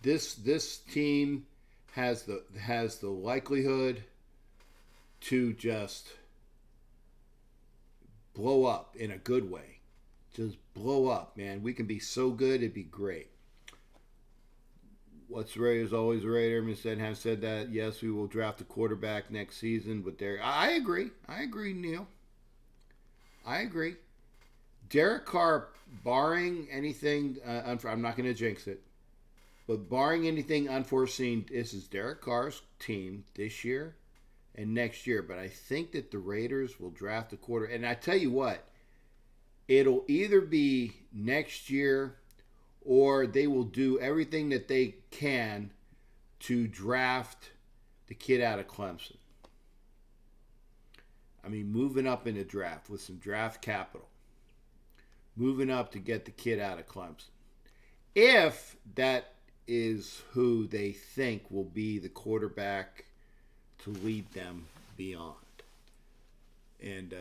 This team has the likelihood to just blow up in a good way. Just blow up, man. We can be so good, it'd be great. What's Raider is always a Raider. Mr. has said that. Yes, we will draft a quarterback next season. But I agree. Neil. I agree. Derek Carr, barring anything, I'm not going to jinx it, but barring anything unforeseen, this is Derek Carr's team this year and next year. But I think that the Raiders will draft a quarter. And I tell you what, it'll either be next year or they will do everything that they can to draft the kid out of Clemson. I mean, moving up in the draft with some draft capital. Moving up to get the kid out of Clemson. If that is who they think will be the quarterback to lead them beyond. And,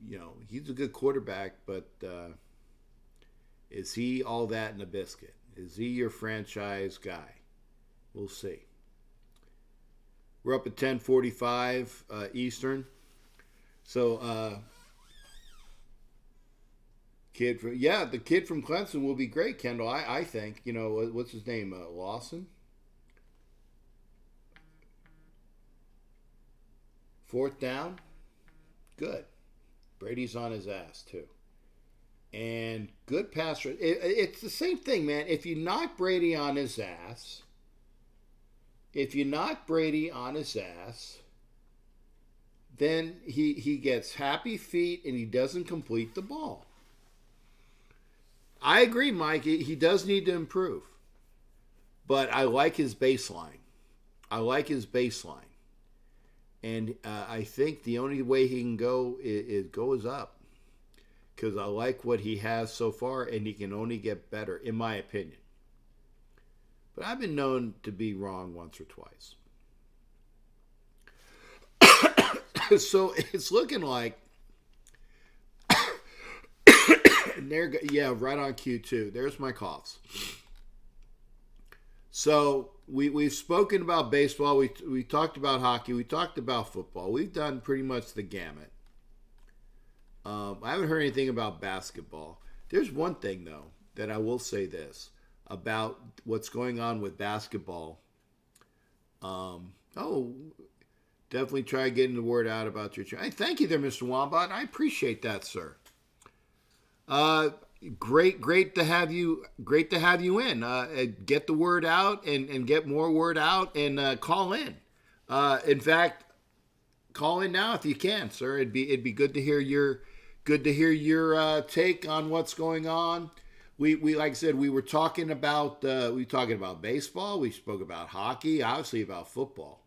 you know, he's a good quarterback, but is he all that in a biscuit? Is he your franchise guy? We'll see. We're up at 10:45 Eastern. So, the kid from Clemson will be great, Kendall. I think. You know, what's his name? Lawson? 4th down? Good. Brady's on his ass, too. And good pass rush. It's the same thing, man. If you knock Brady on his ass, then he gets happy feet and he doesn't complete the ball. I agree, Mike. He does need to improve. But I like his baseline. And I think the only way he can go is goes up. Because I like what he has so far, and he can only get better, in my opinion. But I've been known to be wrong once or twice. So it's looking like, and there, yeah, right on cue too. There's my coughs. So we've spoken about baseball. We talked about hockey. We talked about football. We've done pretty much the gamut. I haven't heard anything about basketball. There's one thing though that I will say this about what's going on with basketball. Definitely try getting the word out about your channel. Hey, thank you there, Mr. Wombat. I appreciate that, sir. Great to have you. Great to have you in. Get the word out and get more word out and call in. In fact, call in now if you can, sir. It'd be good to hear your take on what's going on. We like I said, we were talking about baseball. We spoke about hockey, obviously about football.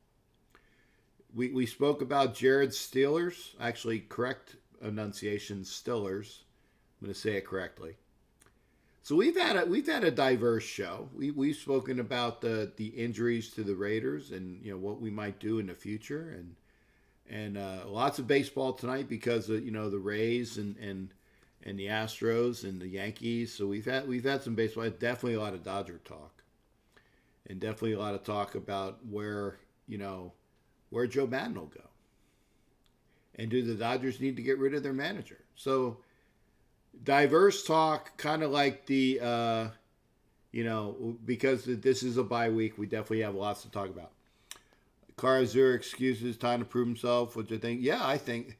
We spoke about Jared's Steelers. Actually, correct enunciation, Stillers. I'm going to say it correctly. So we've had a diverse show. We've spoken about the injuries to the Raiders and what we might do in the future and lots of baseball tonight because of the Rays and the Astros and the Yankees. So we've had some baseball. Definitely a lot of Dodger talk, and definitely a lot of talk about where Joe Madden will go, and do the Dodgers need to get rid of their manager? So diverse talk, kind of like the because this is a bye week, we definitely have lots to talk about. Carr zero excuses, time to prove himself. What do you think? Yeah, I think.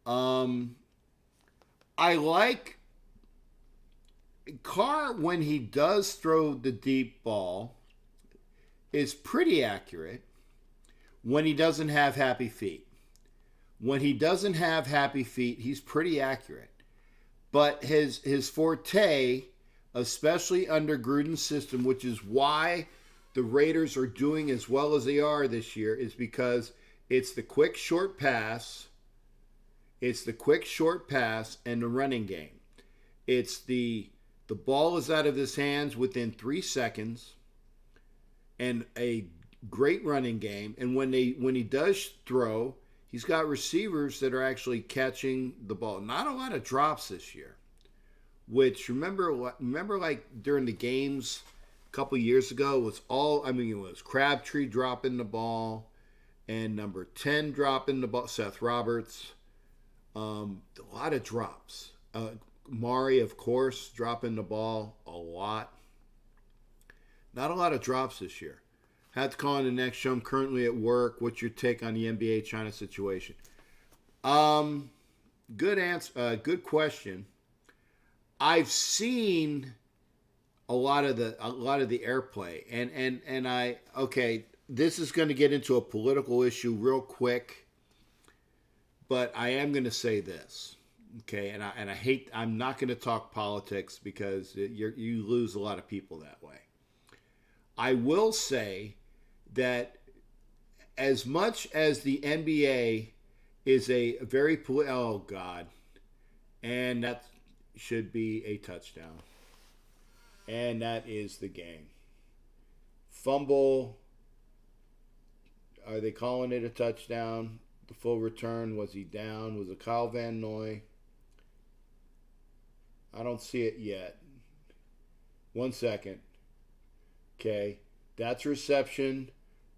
I like Carr when he does throw the deep ball is pretty accurate when he doesn't have happy feet. When he doesn't have happy feet, he's pretty accurate. But his forte, especially under Gruden's system, which is why the Raiders are doing as well as they are this year, is because it's the quick short pass. It's the quick short pass and the running game. It's the ball is out of his hands within 3 seconds, and a great running game. And when he does throw, he's got receivers that are actually catching the ball. Not a lot of drops this year. Which remember like during the games a couple years ago it was Crabtree dropping the ball and number 10 dropping the ball, Seth Roberts. A lot of drops. Mari, of course, dropping the ball a lot. Not a lot of drops this year. Had to call in the next show. I'm currently at work. What's your take on the NBA China situation? Good answer. Good question. I've seen a lot of the airplay, and this is going to get into a political issue real quick. But I am going to say this, okay? And I'm not going to talk politics because you lose a lot of people that way. I will say that as much as the NBA is a very and that should be a touchdown, and that is the game. Fumble. Are they calling it a touchdown? The full return, was he down? Was it Kyle Van Noy? I don't see it yet. 1 second. Okay. That's reception.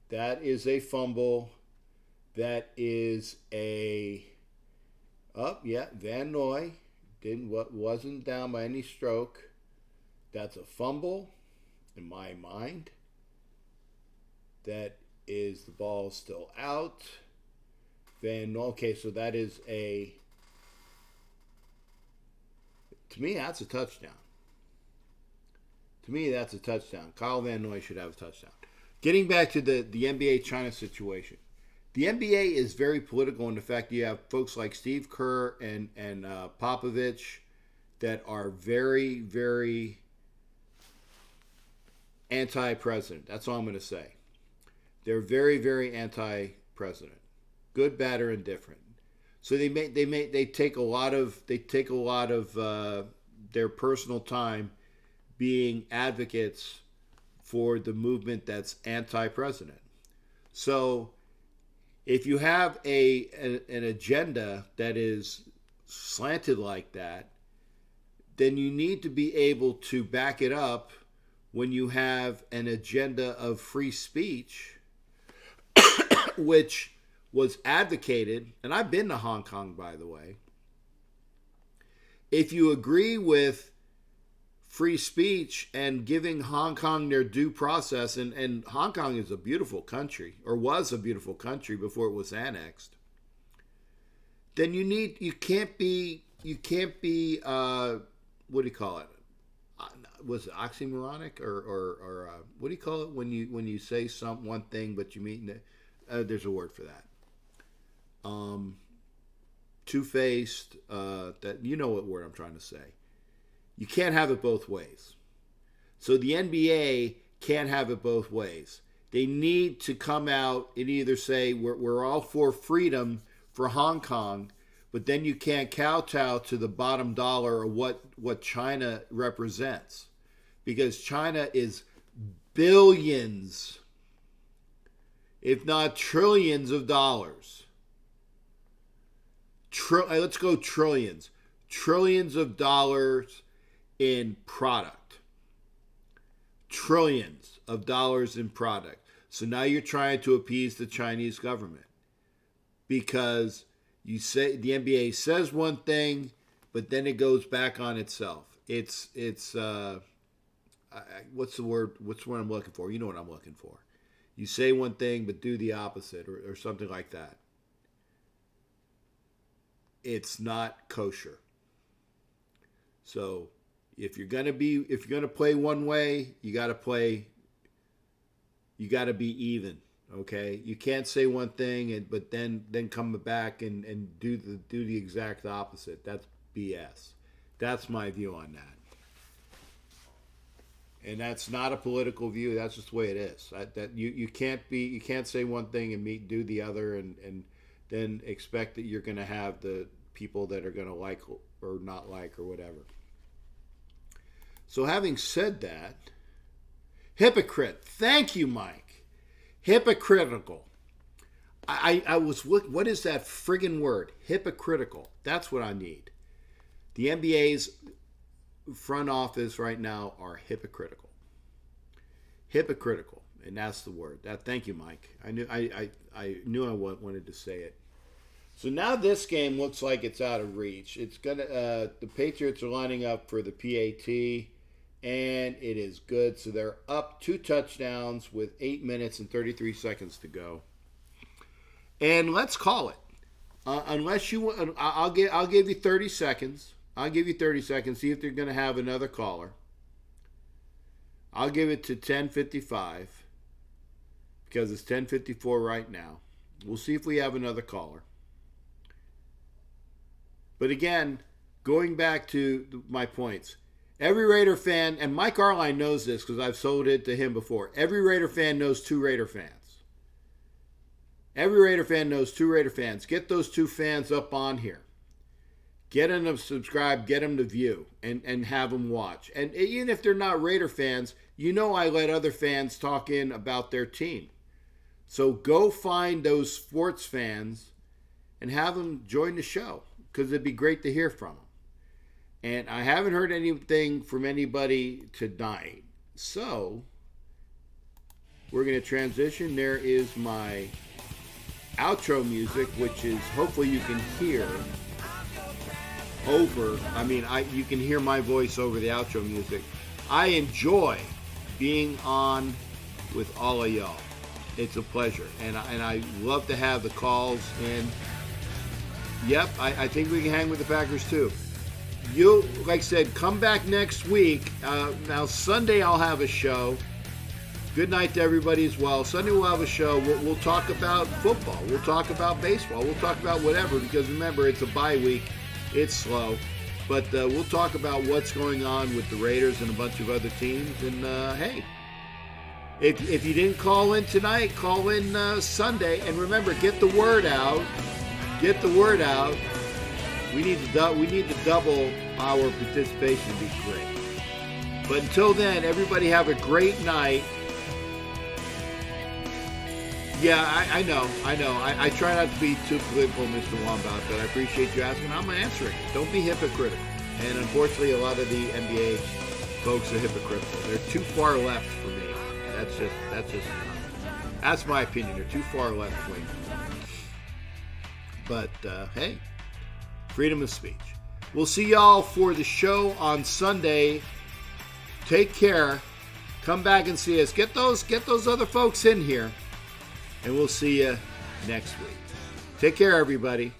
That is a fumble. That is a... Van Noy wasn't down by any stroke. That's a fumble in my mind. That is the ball still out. Okay, so that is to me, that's a touchdown. Kyle Van Noy should have a touchdown. Getting back to the NBA China situation. The NBA is very political in the fact that you have folks like Steve Kerr and Popovich that are very, very anti-president. That's all I'm going to say. They're very, very anti-president. Good, bad, or indifferent. So they take a lot of their personal time being advocates for the movement that's anti-president. So if you have an agenda that is slanted like that, then you need to be able to back it up when you have an agenda of free speech, which was advocated, and I've been to Hong Kong, by the way. If you agree with free speech and giving Hong Kong their due process, and Hong Kong is a beautiful country, or was a beautiful country before it was annexed, then you can't be what do you call it? Was it oxymoronic or what do you call it when you say one thing but you mean there's a word for that. Two-faced. That, you know what word I'm trying to say. You can't have it both ways. So the NBA can't have it both ways. They need to come out and either say we're all for freedom for Hong Kong, but then you can't kowtow to the bottom dollar of what China represents. Because China is billions, if not trillions of dollars. Let's go trillions. Trillions of dollars in product. Trillions of dollars in product. So now you're trying to appease the Chinese government. Because you say the NBA says one thing, but then it goes back on itself. It's what's the word? What's what I'm looking for? You know what I'm looking for. You say one thing, but do the opposite, or something like that. It's not kosher. So if you're gonna play one way, you gotta be even. Okay, you can't say one thing but then come back and do the exact opposite. That's BS. That's my view on that. And that's not a political view. That's just the way it is. You can't say one thing and do the other, and then expect that you're going to have the people that are going to like or not like or whatever. So having said that, hypocrite. Thank you, Mike. Hypocritical. I was what is that friggin' word? Hypocritical. That's what I need. The NBA's front office right now are hypocritical. Hypocritical, and that's the word. Thank you, Mike. I knew I wanted to say it. So now this game looks like it's out of reach. It's gonna the Patriots are lining up for the PAT, and it is good. So they're up 2 touchdowns with 8 minutes and 33 seconds to go. And let's call it. Unless you want, I'll give you 30 seconds. I'll give you 30 seconds. See if they're going to have another caller. I'll give it to 10:55 because it's 10:54 right now. We'll see if we have another caller. But again, going back to my points, every Raider fan, and Mike Arline knows this because I've sold it to him before. Every Raider fan knows 2 Raider fans. Every Raider fan knows 2 Raider fans. Get those 2 fans up on here. Get them to subscribe, get them to view, and have them watch. And even if they're not Raider fans, you know I let other fans talk in about their team. So go find those sports fans and have them join the show because it'd be great to hear from them. And I haven't heard anything from anybody tonight. So we're going to transition. There is my outro music, which is hopefully you can hear over. You can hear my voice over the outro music. I enjoy being on with all of y'all. It's a pleasure, and I love to have the calls. And yep, I think we can hang with the Packers too. You, like I said, come back next week. Now Sunday I'll have a show. Good night to everybody as well. Sunday we'll have a show. We'll talk about football. We'll talk about baseball. We'll talk about whatever, because remember, it's a bye week. It's slow. But we'll talk about what's going on with the Raiders and a bunch of other teams. And, hey, if you didn't call in tonight, call in Sunday. And remember, get the word out. Get the word out. We need to double our participation to be great. But until then, everybody have a great night. Yeah, I know. I try not to be too political, Mr. Wombat, but I appreciate you asking. I'm answering it. Don't be hypocritical. And unfortunately, a lot of the NBA folks are hypocritical. They're too far left for me. That's my opinion. They're too far left wing. But hey, freedom of speech. We'll see y'all for the show on Sunday. Take care. Come back and see us. Get those other folks in here. And we'll see you next week. Take care, everybody.